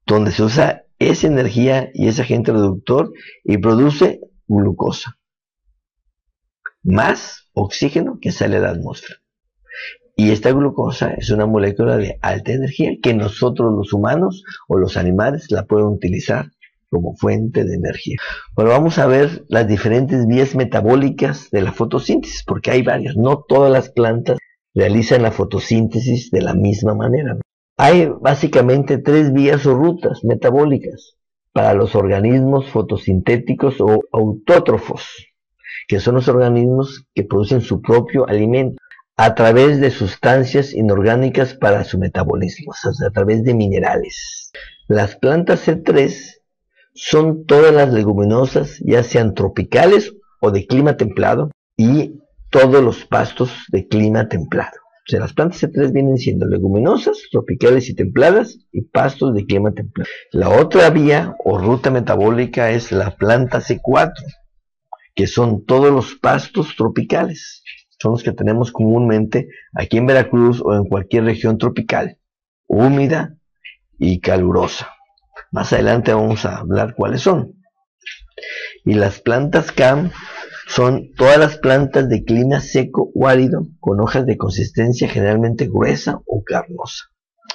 donde se usa esa energía y ese agente reductor y produce glucosa, más oxígeno que sale a la atmósfera. Y esta glucosa es una molécula de alta energía que nosotros los humanos o los animales la pueden utilizar como fuente de energía. Bueno, vamos a ver las diferentes vías metabólicas de la fotosíntesis, porque hay varias. No todas las plantas realizan la fotosíntesis de la misma manera, ¿no? Hay básicamente 3 vías o rutas metabólicas para los organismos fotosintéticos o autótrofos, que son los organismos que producen su propio alimento a través de sustancias inorgánicas para su metabolismo, o sea, a través de minerales. Las plantas C3 son todas las leguminosas, ya sean tropicales o de clima templado, y todos los pastos de clima templado. O sea, las plantas C3 vienen siendo leguminosas, tropicales y templadas, y pastos de clima templado. La otra vía o ruta metabólica es la planta C4, que son todos los pastos tropicales. Son los que tenemos comúnmente aquí en Veracruz o en cualquier región tropical, húmeda y calurosa. Más adelante vamos a hablar cuáles son. Y las plantas CAM son todas las plantas de clima seco o árido con hojas de consistencia generalmente gruesa o carnosa.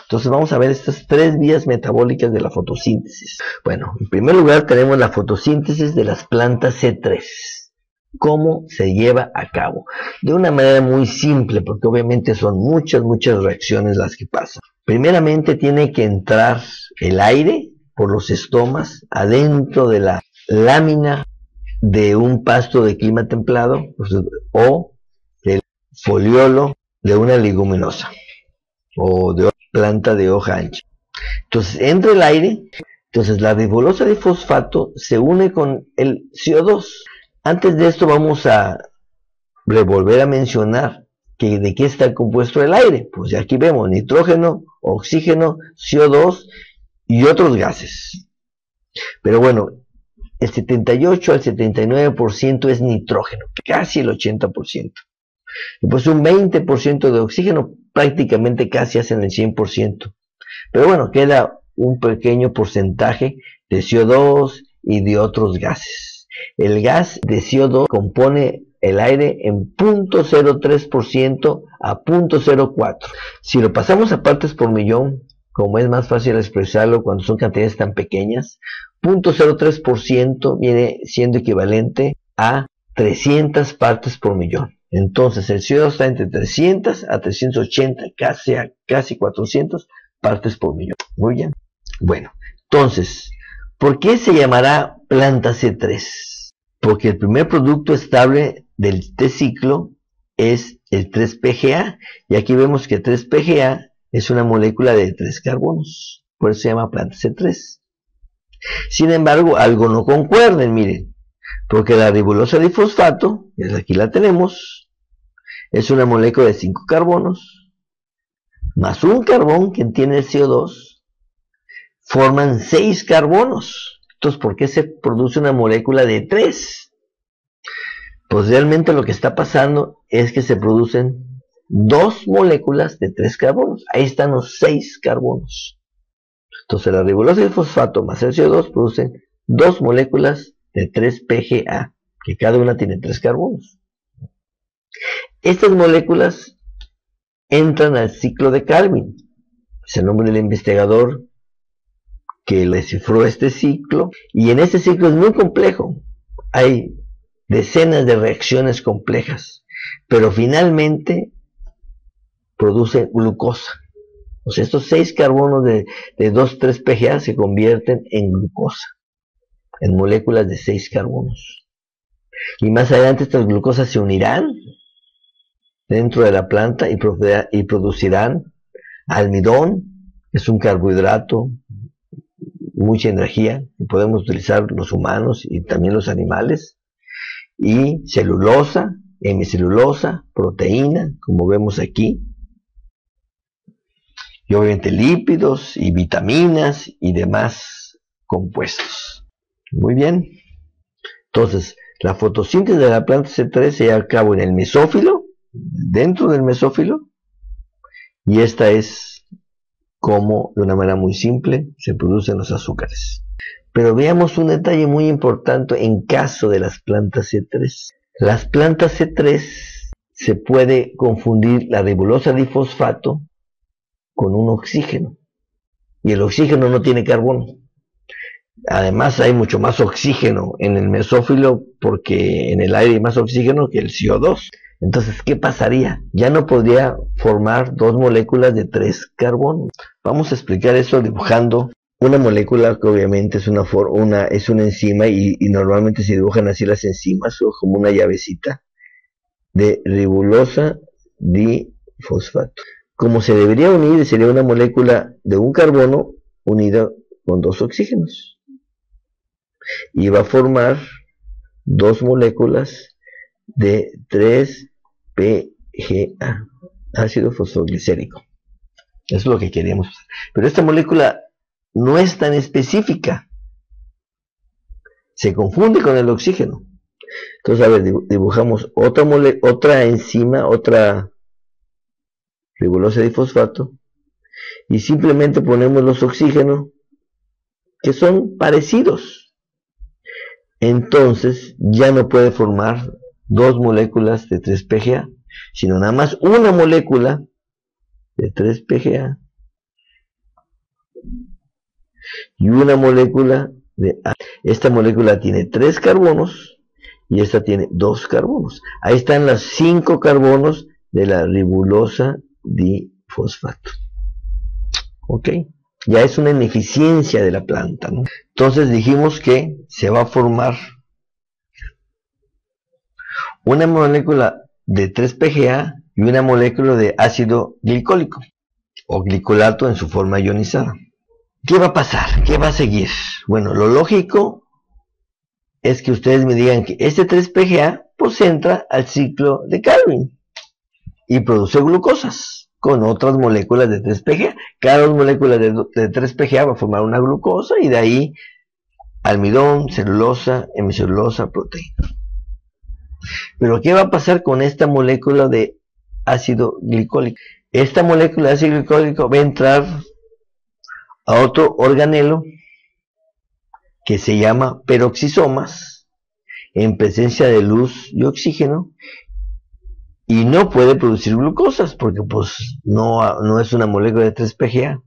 Entonces vamos a ver estas 3 vías metabólicas de la fotosíntesis. Bueno, en primer lugar tenemos la fotosíntesis de las plantas C3. ¿Cómo se lleva a cabo? De una manera muy simple, porque obviamente son muchas reacciones las que pasan. Primeramente tiene que entrar el aire por los estomas adentro de la lámina de un pasto de clima templado o del foliolo de una leguminosa o de planta de hoja ancha. Entonces entra el aire, entonces la ribolosa de fosfato se une con el CO2. Antes de esto vamos a volver a mencionar que de qué está compuesto el aire. Pues aquí vemos nitrógeno, oxígeno, CO2 y otros gases. Pero bueno, el 78 al 79% es nitrógeno, casi el 80%. Y pues un 20% de oxígeno, prácticamente casi hacen el 100%. Pero bueno, queda un pequeño porcentaje de CO2 y de otros gases. El gas de CO2 compone el aire en 0.03% a 0.04%. Si lo pasamos a partes por millón, como es más fácil expresarlo cuando son cantidades tan pequeñas, 0.03% viene siendo equivalente a 300 partes por millón. Entonces el CO2 está entre 300 a 380, casi 400 partes por millón. Muy bien. Bueno, entonces, ¿por qué se llamará planta C3? Porque el primer producto estable del T-ciclo es el 3-PGA. Y aquí vemos que 3-PGA es una molécula de 3 carbonos. por eso se llama planta C3. Sin embargo, algo no concuerden, miren, porque la ribulosa difosfato, aquí la tenemos, es una molécula de 5 carbonos, más un carbón que tiene el CO2, forman 6 carbonos. Entonces, ¿por qué se produce una molécula de 3? Pues realmente lo que está pasando es que se producen 2 moléculas de 3 carbonos. Ahí están los 6 carbonos. Entonces la ribulosa de fosfato más el CO2 producen 2 moléculas de 3 PGA, que cada una tiene 3 carbonos. Estas moléculas entran al ciclo de Calvin. Es el nombre del investigador que descifró este ciclo. Y en este ciclo es muy complejo. Hay decenas de reacciones complejas, pero finalmente produce glucosa. O sea, estos 6 carbonos de 2,3 PGA se convierten en glucosa, en moléculas de 6 carbonos. Y más adelante estas glucosas se unirán dentro de la planta y producirán almidón, que es un carbohidrato, mucha energía, que podemos utilizar los humanos y también los animales, y celulosa, hemicelulosa, proteína, como vemos aquí, y obviamente lípidos y vitaminas y demás compuestos. Muy bien. Entonces, la fotosíntesis de la planta C3 se lleva a cabo en el mesófilo, dentro del mesófilo, y esta es como, de una manera muy simple, se producen los azúcares. Pero veamos un detalle muy importante en caso de las plantas C3. Las plantas C3 se puede confundir la ribulosa difosfato con un oxígeno, y el oxígeno no tiene carbono. Además hay mucho más oxígeno en el mesófilo, porque en el aire hay más oxígeno que el CO2. Entonces, ¿qué pasaría? Ya no podría formar 2 moléculas de 3 carbonos. Vamos a explicar eso dibujando una molécula que obviamente es una enzima, y normalmente se dibujan así las enzimas, o como una llavecita de ribulosa difosfato. Como se debería unir, sería una molécula de un carbono unida con 2 oxígenos. Y va a formar 2 moléculas de 3 PGA, ácido fosfoglicérico. Eso es lo que queríamos. Pero esta molécula no es tan específica. Se confunde con el oxígeno. Entonces, a ver, dibujamos otra enzima, otra ribulosa difosfato, y simplemente ponemos los oxígenos que son parecidos. Entonces ya no puede formar 2 moléculas de 3 PGA, sino nada más una molécula de 3 PGA y una molécula de A. Esta molécula tiene 3 carbonos y esta tiene 2 carbonos. Ahí están los 5 carbonos de la ribulosa difosfato. Ok, ya es una ineficiencia de la planta, ¿no? Entonces dijimos que se va a formar una molécula de 3 PGA y una molécula de ácido glicólico o glicolato en su forma ionizada. ¿Qué va a pasar? ¿Qué va a seguir? Bueno, lo lógico es que ustedes me digan que este 3 PGA pues entra al ciclo de Calvin y produce glucosas con otras moléculas de 3 PGA. Cada 2 moléculas de 3 PGA va a formar una glucosa, y de ahí almidón, celulosa, hemicelulosa, proteína. Pero ¿qué va a pasar con esta molécula de ácido glicólico? Esta molécula de ácido glicólico va a entrar a otro organelo que se llama peroxisomas, en presencia de luz y oxígeno, y no puede producir glucosas porque pues no es una molécula de 3 PGA,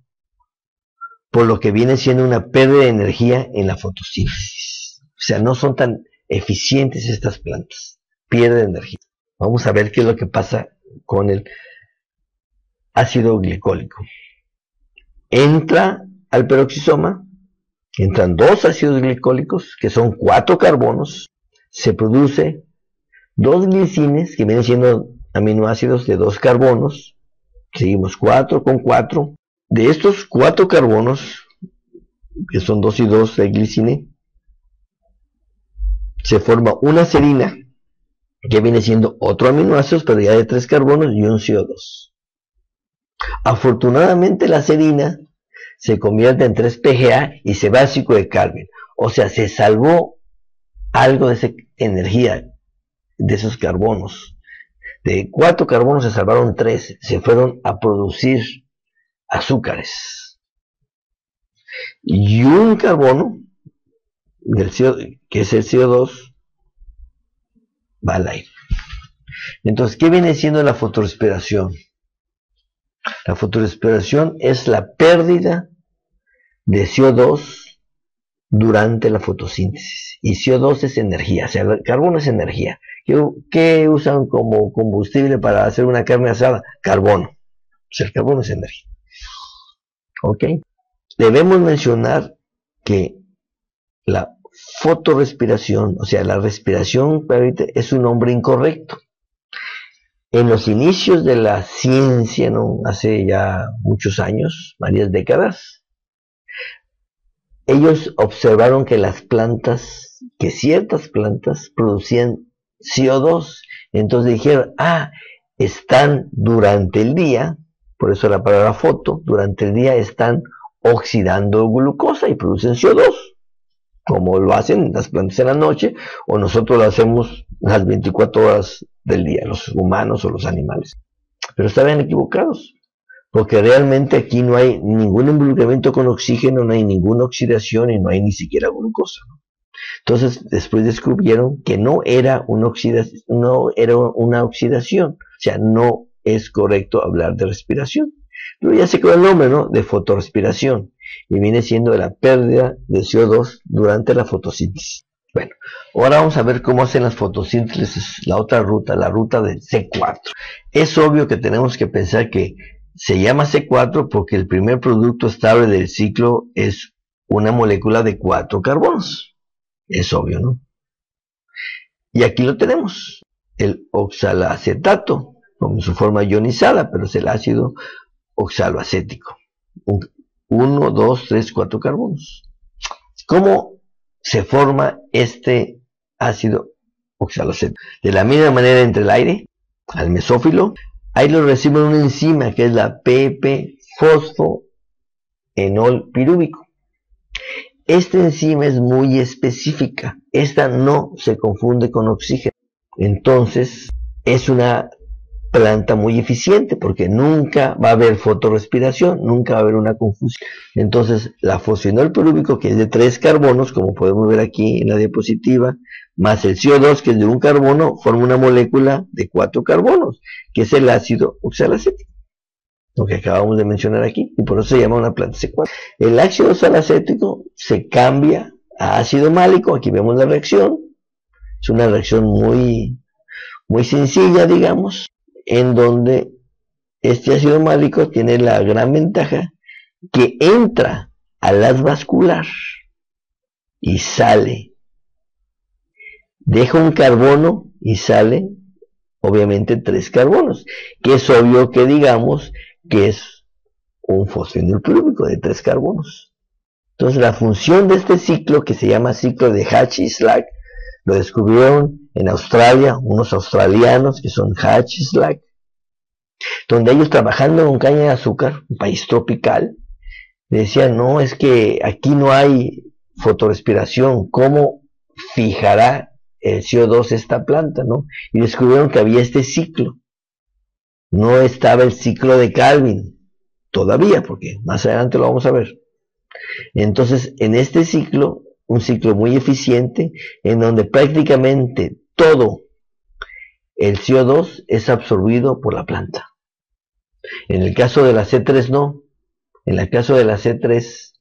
por lo que viene siendo una pérdida de energía en la fotosíntesis. O sea, no son tan eficientes estas plantas, pierden energía. Vamos a ver qué es lo que pasa con el ácido glicólico. Entra al peroxisoma, entran 2 ácidos glicólicos, que son 4 carbonos, se produce 2 glicines, que vienen siendo aminoácidos de 2 carbonos, seguimos 4 con 4, De estos 4 carbonos, que son 2 y 2 de glicine, se forma una serina, que viene siendo otro aminoácido, pero ya de 3 carbonos y un CO2. Afortunadamente la serina se convierte en 3-PGA y se va al ciclo de Calvin. O sea, se salvó algo de esa energía de esos carbonos. De 4 carbonos se salvaron 3, se fueron a producir azúcares. Y un carbono, que es el CO2, va al aire. Entonces, ¿qué viene siendo la fotorrespiración? La fotorrespiración es la pérdida de CO2 durante la fotosíntesis. Y CO2 es energía, o sea, el carbono es energía. ¿Qué usan como combustible para hacer una carne asada? Carbono. O sea, el carbono es energía. ¿Ok? Debemos mencionar que la fotorrespiración, o sea, la respiración, es un nombre incorrecto. En los inicios de la ciencia, ¿no? Hace ya muchos años, varias décadas, ellos observaron que ciertas plantas producían CO2. Entonces dijeron, están durante el día, por eso la palabra foto, durante el día están oxidando glucosa y producen CO2, como lo hacen las plantas en la noche, o nosotros lo hacemos las 24 horas del día, los humanos o los animales. Pero estaban equivocados, porque realmente aquí no hay ningún involucramiento con oxígeno, no hay ninguna oxidación y no hay ni siquiera glucosa. Entonces después descubrieron que no era una oxidación, o sea, no es correcto hablar de respiración. Pero ya se quedó el nombre, ¿no?, de fotorrespiración, y viene siendo la pérdida de CO2 durante la fotosíntesis. Bueno, ahora vamos a ver cómo hacen las fotosíntesis, la otra ruta, la ruta del C4. Es obvio que tenemos que pensar que se llama C4 porque el primer producto estable del ciclo es una molécula de 4 carbonos. Es obvio, ¿no? Y aquí lo tenemos, el oxalacetato, con su forma ionizada, pero es el ácido oxaloacético. 1, 2, 3, 4 carbonos. ¿Cómo se forma este ácido oxalocético? De la misma manera entre el aire, al mesófilo, ahí lo recibe una enzima que es la PP-fosfoenol pirúvico. Esta enzima es muy específica, esta no se confunde con oxígeno, entonces es una planta muy eficiente porque nunca va a haber fotorrespiración, nunca va a haber una confusión. Entonces la fosfenol pirúvico, que es de 3 carbonos, como podemos ver aquí en la diapositiva, más el CO2, que es de 1 carbono, forma una molécula de 4 carbonos, que es el ácido oxalacético, lo que acabamos de mencionar aquí, y por eso se llama una planta C4. El ácido oxalacético se cambia a ácido málico, aquí vemos la reacción, es una reacción muy sencilla, digamos, en donde este ácido málico tiene la gran ventaja que entra al haz vascular y sale, deja un carbono y sale obviamente 3 carbonos, que es obvio que digamos que es un fosfenol pirúvico de 3 carbonos. Entonces la función de este ciclo, que se llama ciclo de Hatch-Slack, lo descubrieron en Australia, unos australianos que son Hatch-Slack, donde ellos, trabajando con caña de azúcar, un país tropical, decían, no, es que aquí no hay fotorrespiración, ¿cómo fijará el CO2 esta planta, no? Y descubrieron que había este ciclo. No estaba el ciclo de Calvin todavía, porque más adelante lo vamos a ver. Entonces, en este ciclo, un ciclo muy eficiente, en donde prácticamente todo el CO2 es absorbido por la planta. En el caso de la C3 no. En el caso de la C3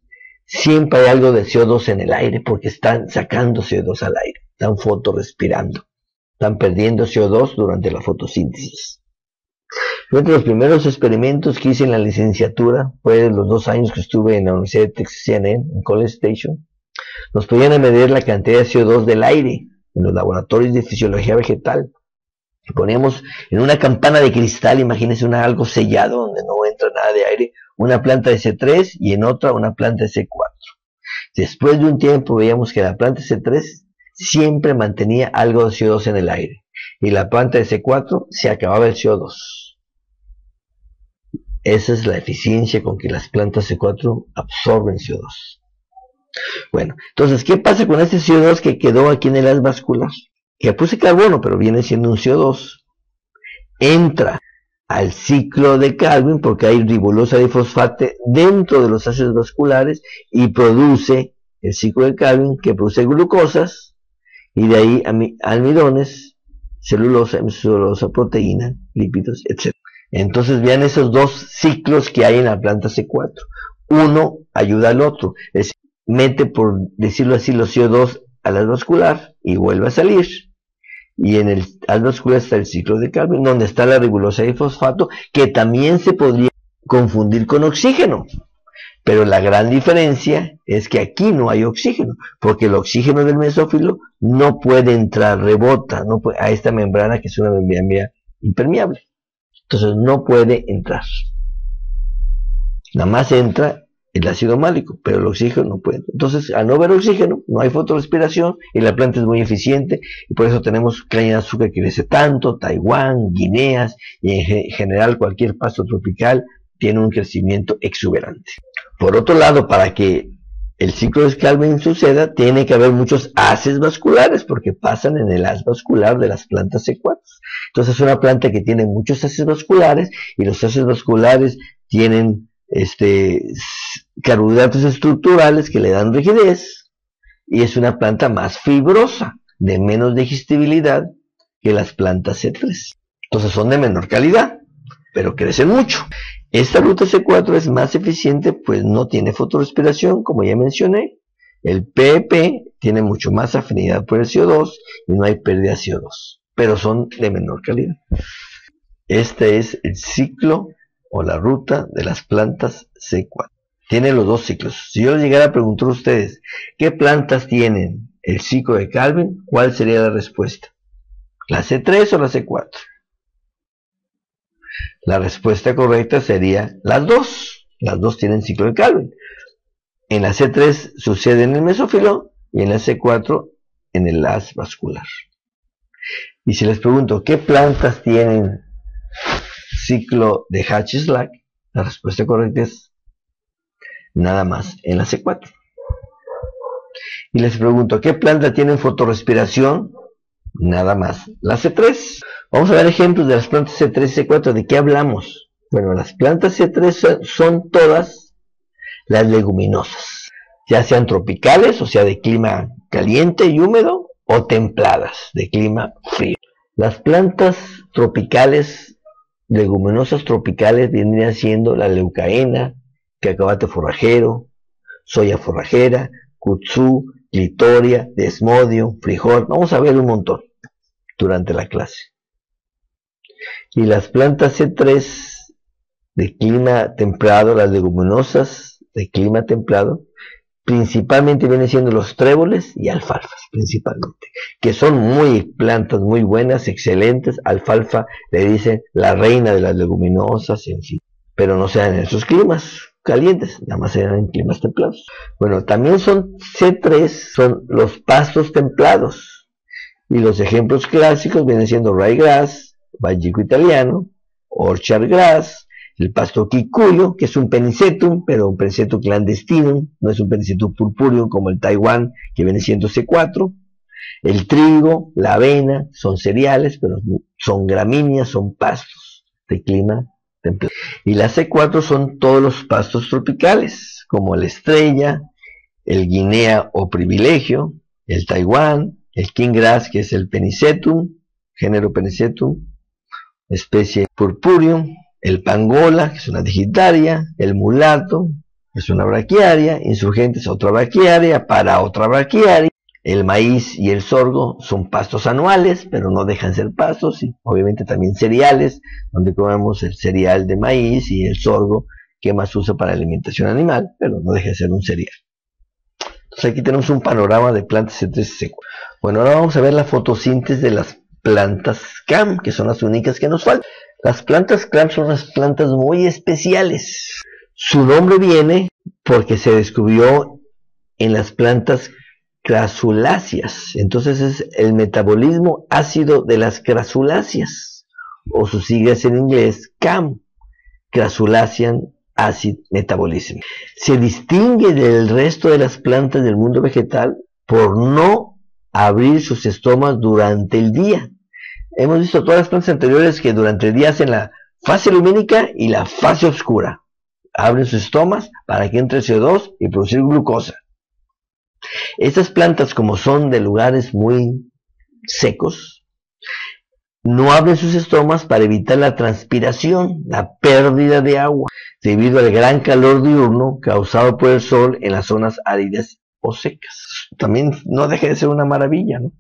siempre hay algo de CO2 en el aire, porque están sacando CO2 al aire, están fotorrespirando, están perdiendo CO2 durante la fotosíntesis. Entre los primeros experimentos que hice en la licenciatura, fue los 2 años que estuve en la Universidad de Texas A&M, en College Station, nos podían medir la cantidad de CO2 del aire en los laboratorios de fisiología vegetal. Poníamos en una campana de cristal, imagínense algo sellado donde no entra nada de aire, una planta de C3 y en otra una planta de C4. Después de un tiempo veíamos que la planta de C3 siempre mantenía algo de CO2 en el aire y la planta de C4 se acababa el CO2. Esa es la eficiencia con que las plantas C4 absorben CO2. Bueno, entonces, ¿qué pasa con este CO2 que quedó aquí en el haz vascular? Que puse carbono, pero viene siendo un CO2. Entra al ciclo de Calvin porque hay ribosa difosfate dentro de los ácidos vasculares y produce el ciclo de Calvin que produce glucosas y de ahí almidones, celulosa, hemicelulosa, proteína, lípidos, etc. Entonces vean esos dos ciclos que hay en la planta C4. Uno ayuda al otro, es decir, mete, por decirlo así, los CO2 al haz vascular y vuelve a salir. Y en el haz vascular está el ciclo de Calvin, donde está la ribosa de fosfato, que también se podría confundir con oxígeno. Pero la gran diferencia es que aquí no hay oxígeno, porque el oxígeno del mesófilo no puede entrar, rebota a esta membrana que es una membrana impermeable. Entonces no puede entrar. Nada más entra el ácido málico, pero el oxígeno no puede. Entonces, al no haber oxígeno, no hay fotorrespiración y la planta es muy eficiente y por eso tenemos caña de azúcar que crece tanto, Taiwán, Guineas y en general cualquier pasto tropical tiene un crecimiento exuberante. Por otro lado, para que el ciclo de Calvin suceda, tiene que haber muchos haces vasculares porque pasan en el haz vascular de las plantas C4. Entonces es una planta que tiene muchos haces vasculares y los haces vasculares tienen carbohidratos estructurales que le dan rigidez y es una planta más fibrosa, de menos digestibilidad que las plantas C3. Entonces son de menor calidad, pero crecen mucho. Esta ruta C4 es más eficiente, pues no tiene fotorrespiración, como ya mencioné. El PP tiene mucho más afinidad por el CO2 y no hay pérdida de CO2, pero son de menor calidad. Este es el ciclo o la ruta de las plantas C4. Tiene los dos ciclos. Si yo les llegara a preguntar a ustedes, ¿qué plantas tienen el ciclo de Calvin? ¿Cuál sería la respuesta? ¿La C3 o la C4? La respuesta correcta sería las dos. Las dos tienen ciclo de Calvin. En la C3 sucede en el mesófilo y en la C4 en el haz vascular. Y si les pregunto, ¿qué plantas tienen ciclo de Hatch-Slack? La respuesta correcta es nada más en la C4. Y les pregunto, ¿qué planta tiene fotorrespiración? Nada más la C3. Vamos a ver ejemplos de las plantas C3 y C4. ¿De qué hablamos? Bueno, las plantas C3 son todas las leguminosas, ya sean tropicales, o sea, de clima caliente y húmedo, o templadas, de clima frío. Las plantas tropicales, leguminosas tropicales, vendrían siendo la leucaena, cacahuate forrajero, soya forrajera, kudzu, clitoria, desmodio, frijol. Vamos a ver un montón durante la clase. Y las plantas C3 de clima templado, las leguminosas de clima templado, principalmente vienen siendo los tréboles y alfalfas, principalmente, que son plantas muy buenas, excelentes. Alfalfa le dicen la reina de las leguminosas, en fin, pero no sean en esos climas calientes, nada más sean en climas templados. Bueno, también son C3, son los pastos templados, y los ejemplos clásicos vienen siendo ryegrass, bajico italiano, orchard grass, el pasto kikuyo, que es un penicetum, pero un penicetum clandestinum, no es un penicetum purpureum como el Taiwán, que viene siendo C4. El trigo, la avena, son cereales, pero son gramíneas, son pastos de clima templado. Y la C4 son todos los pastos tropicales, como la estrella, el guinea o privilegio, el Taiwán, el king grass, que es el penicetum, género penicetum, especie purpureum, el pangola, que es una digitaria, el mulato, es una braquiaria, insurgente es otra braquiaria, para otra braquiaria. El maíz y el sorgo son pastos anuales, pero no dejan ser pastos, y obviamente también cereales, donde comemos el cereal de maíz y el sorgo, que más usa para alimentación animal, pero no deja de ser un cereal. Entonces aquí tenemos un panorama de plantas C3 y C4. Bueno, ahora vamos a ver la fotosíntesis de las plantas CAM, que son las únicas que nos faltan. Las plantas CAM son unas plantas muy especiales. Su nombre viene porque se descubrió en las plantas crasuláceas. Entonces es el metabolismo ácido de las crasuláceas, o sus siglas en inglés CAM, Crasulacean Acid Metabolism. Se distingue del resto de las plantas del mundo vegetal por no abrir sus estomas durante el día. Hemos visto todas las plantas anteriores que durante el día hacen la fase lumínica y la fase oscura. Abren sus estomas para que entre el CO2 y producir glucosa. Estas plantas, como son de lugares muy secos, no abren sus estomas para evitar la transpiración, la pérdida de agua, debido al gran calor diurno causado por el sol en las zonas áridas o secas. También no deja de ser una maravilla, ¿no?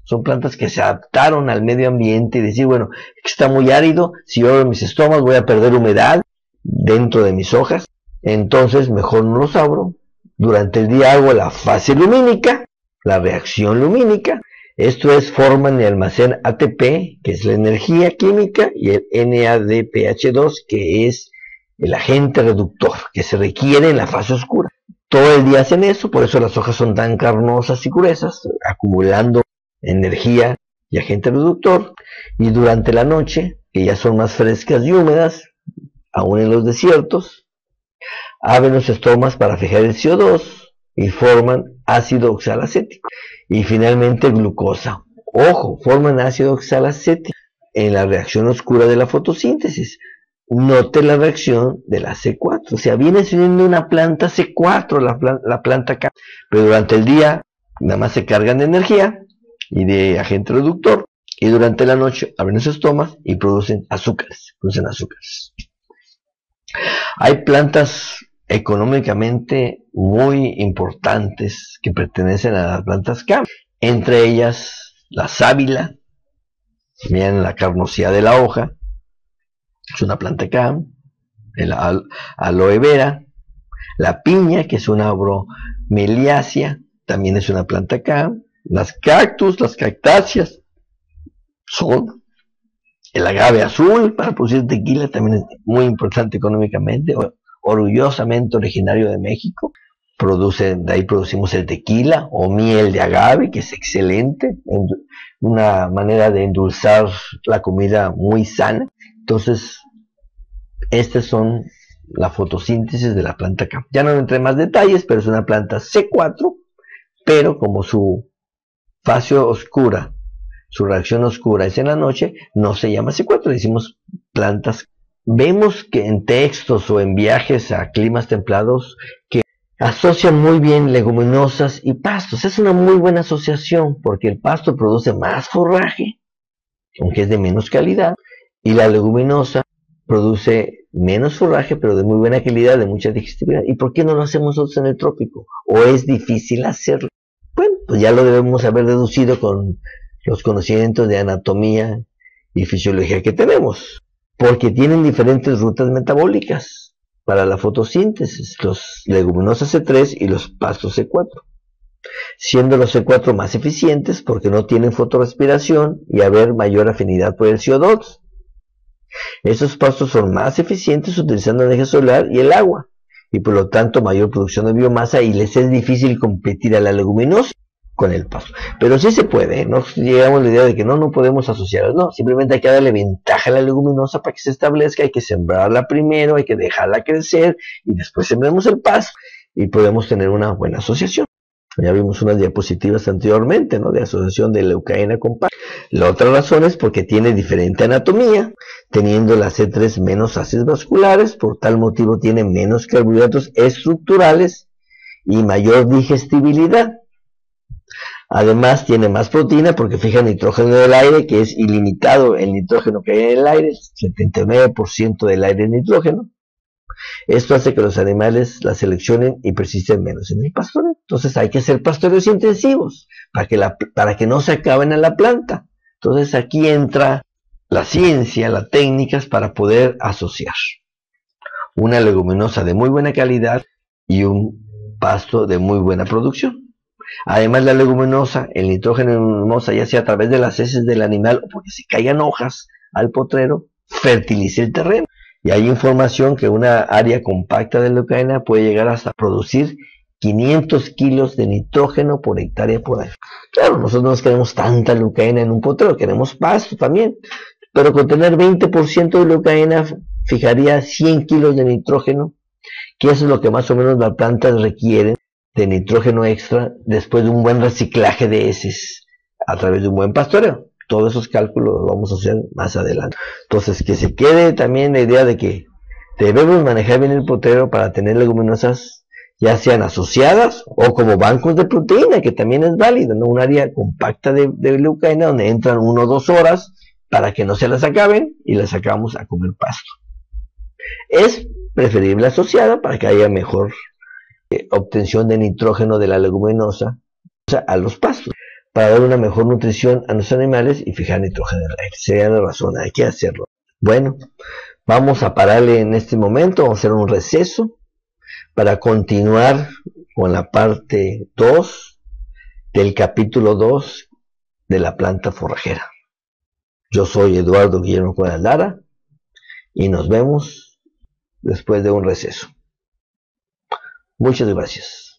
Son plantas que se adaptaron al medio ambiente y decir, bueno, está muy árido, si yo abro mis estomas voy a perder humedad dentro de mis hojas, entonces mejor no los abro. Durante el día hago la fase lumínica, la reacción lumínica. Esto es, forman y almacenan ATP, que es la energía química, y el NADPH2, que es el agente reductor, que se requiere en la fase oscura. Todo el día hacen eso, por eso las hojas son tan carnosas y gruesas, acumulando energía y agente reductor. Y durante la noche, que ya son más frescas y húmedas, aún en los desiertos, abren los estomas para fijar el CO2 y forman ácido oxalacético. Y finalmente glucosa. Ojo, forman ácido oxalacético en la reacción oscura de la fotosíntesis. Note la reacción de la C4. O sea, viene siendo una planta C4, la planta K. Pero durante el día nada más se cargan de energía y de agente reductor. Y durante la noche abren los estomas y producen azúcares. Hay plantas económicamente muy importantes que pertenecen a las plantas K, entre ellas la sábila, miren la carnosidad de la hoja, es una planta K, el aloe vera, la piña, que es una bromeliácea, también es una planta K, las cactus, las cactáceas, son el agave azul para producir tequila, también es muy importante económicamente, orgullosamente originario de México. De ahí producimos el tequila o miel de agave, que es excelente, una manera de endulzar la comida muy sana. Entonces, estas son la fotosíntesis de la planta K. Ya no entré en más detalles, pero es una planta C4, pero como su fase oscura, su reacción oscura es en la noche, no se llama C4, decimos plantas. Vemos que en textos o en viajes a climas templados que asocian muy bien leguminosas y pastos. Es una muy buena asociación porque el pasto produce más forraje, aunque es de menos calidad, y la leguminosa produce menos forraje, pero de muy buena calidad, de mucha digestibilidad. ¿Y por qué no lo hacemos nosotros en el trópico? ¿O es difícil hacerlo? Bueno, pues ya lo debemos haber deducido con los conocimientos de anatomía y fisiología que tenemos, porque tienen diferentes rutas metabólicas para la fotosíntesis, los leguminosas C3 y los pastos C4, siendo los C4 más eficientes porque no tienen fotorrespiración y haber mayor afinidad por el CO2. Esos pastos son más eficientes utilizando la energía solar y el agua, y por lo tanto mayor producción de biomasa, y les es difícil competir a la leguminosa con el pasto. Pero sí se puede, no llegamos a la idea de que no podemos asociarlas, no, simplemente hay que darle ventaja a la leguminosa para que se establezca, hay que sembrarla primero, hay que dejarla crecer, y después sembramos el pasto, y podemos tener una buena asociación. Ya vimos unas diapositivas anteriormente, ¿no?, de asociación de leucaena con pasto. La otra razón es porque tiene diferente anatomía, teniendo la C3 menos ácidos vasculares, por tal motivo tiene menos carbohidratos estructurales y mayor digestibilidad. Además tiene más proteína porque fija nitrógeno del aire, que es ilimitado el nitrógeno que hay en el aire, 79% del aire es nitrógeno. Esto hace que los animales la seleccionen y persisten menos en el pastoreo. Entonces hay que hacer pastoreos intensivos para que no se acaben a la planta. Entonces aquí entra la ciencia, las técnicas para poder asociar una leguminosa de muy buena calidad y un pasto de muy buena producción. Además, la leguminosa, el nitrógeno en leguminosa, ya sea a través de las heces del animal o porque se caigan hojas al potrero, fertiliza el terreno. Y hay información que una área compacta de leucaena puede llegar hasta producir 500 kilos de nitrógeno por hectárea por año. Claro, nosotros no queremos tanta leucaena en un potrero, queremos pasto también, pero con tener 20% de leucaena fijaría 100 kilos de nitrógeno, que eso es lo que más o menos las plantas requieren de nitrógeno extra después de un buen reciclaje de heces a través de un buen pastoreo. Todos esos cálculos los vamos a hacer más adelante. Entonces, que se quede también la idea de que debemos manejar bien el potrero para tener leguminosas ya sean asociadas o como bancos de proteína, que también es válido, ¿no? Un área compacta de leucaena donde entran 1 o 2 horas para que no se las acaben y las sacamos a comer pasto. Es preferible asociada para que haya mejor obtención de nitrógeno de la leguminosa a los pastos, para dar una mejor nutrición a los animales y fijar nitrógeno en el aire. Sería la razón, hay que hacerlo. Bueno, vamos a pararle en este momento, vamos a hacer un receso para continuar con la parte 2 del capítulo 2 de la planta forrajera. Yo soy Eduardo Guillermo Cuadras Lara y nos vemos después de un receso. Muchas gracias.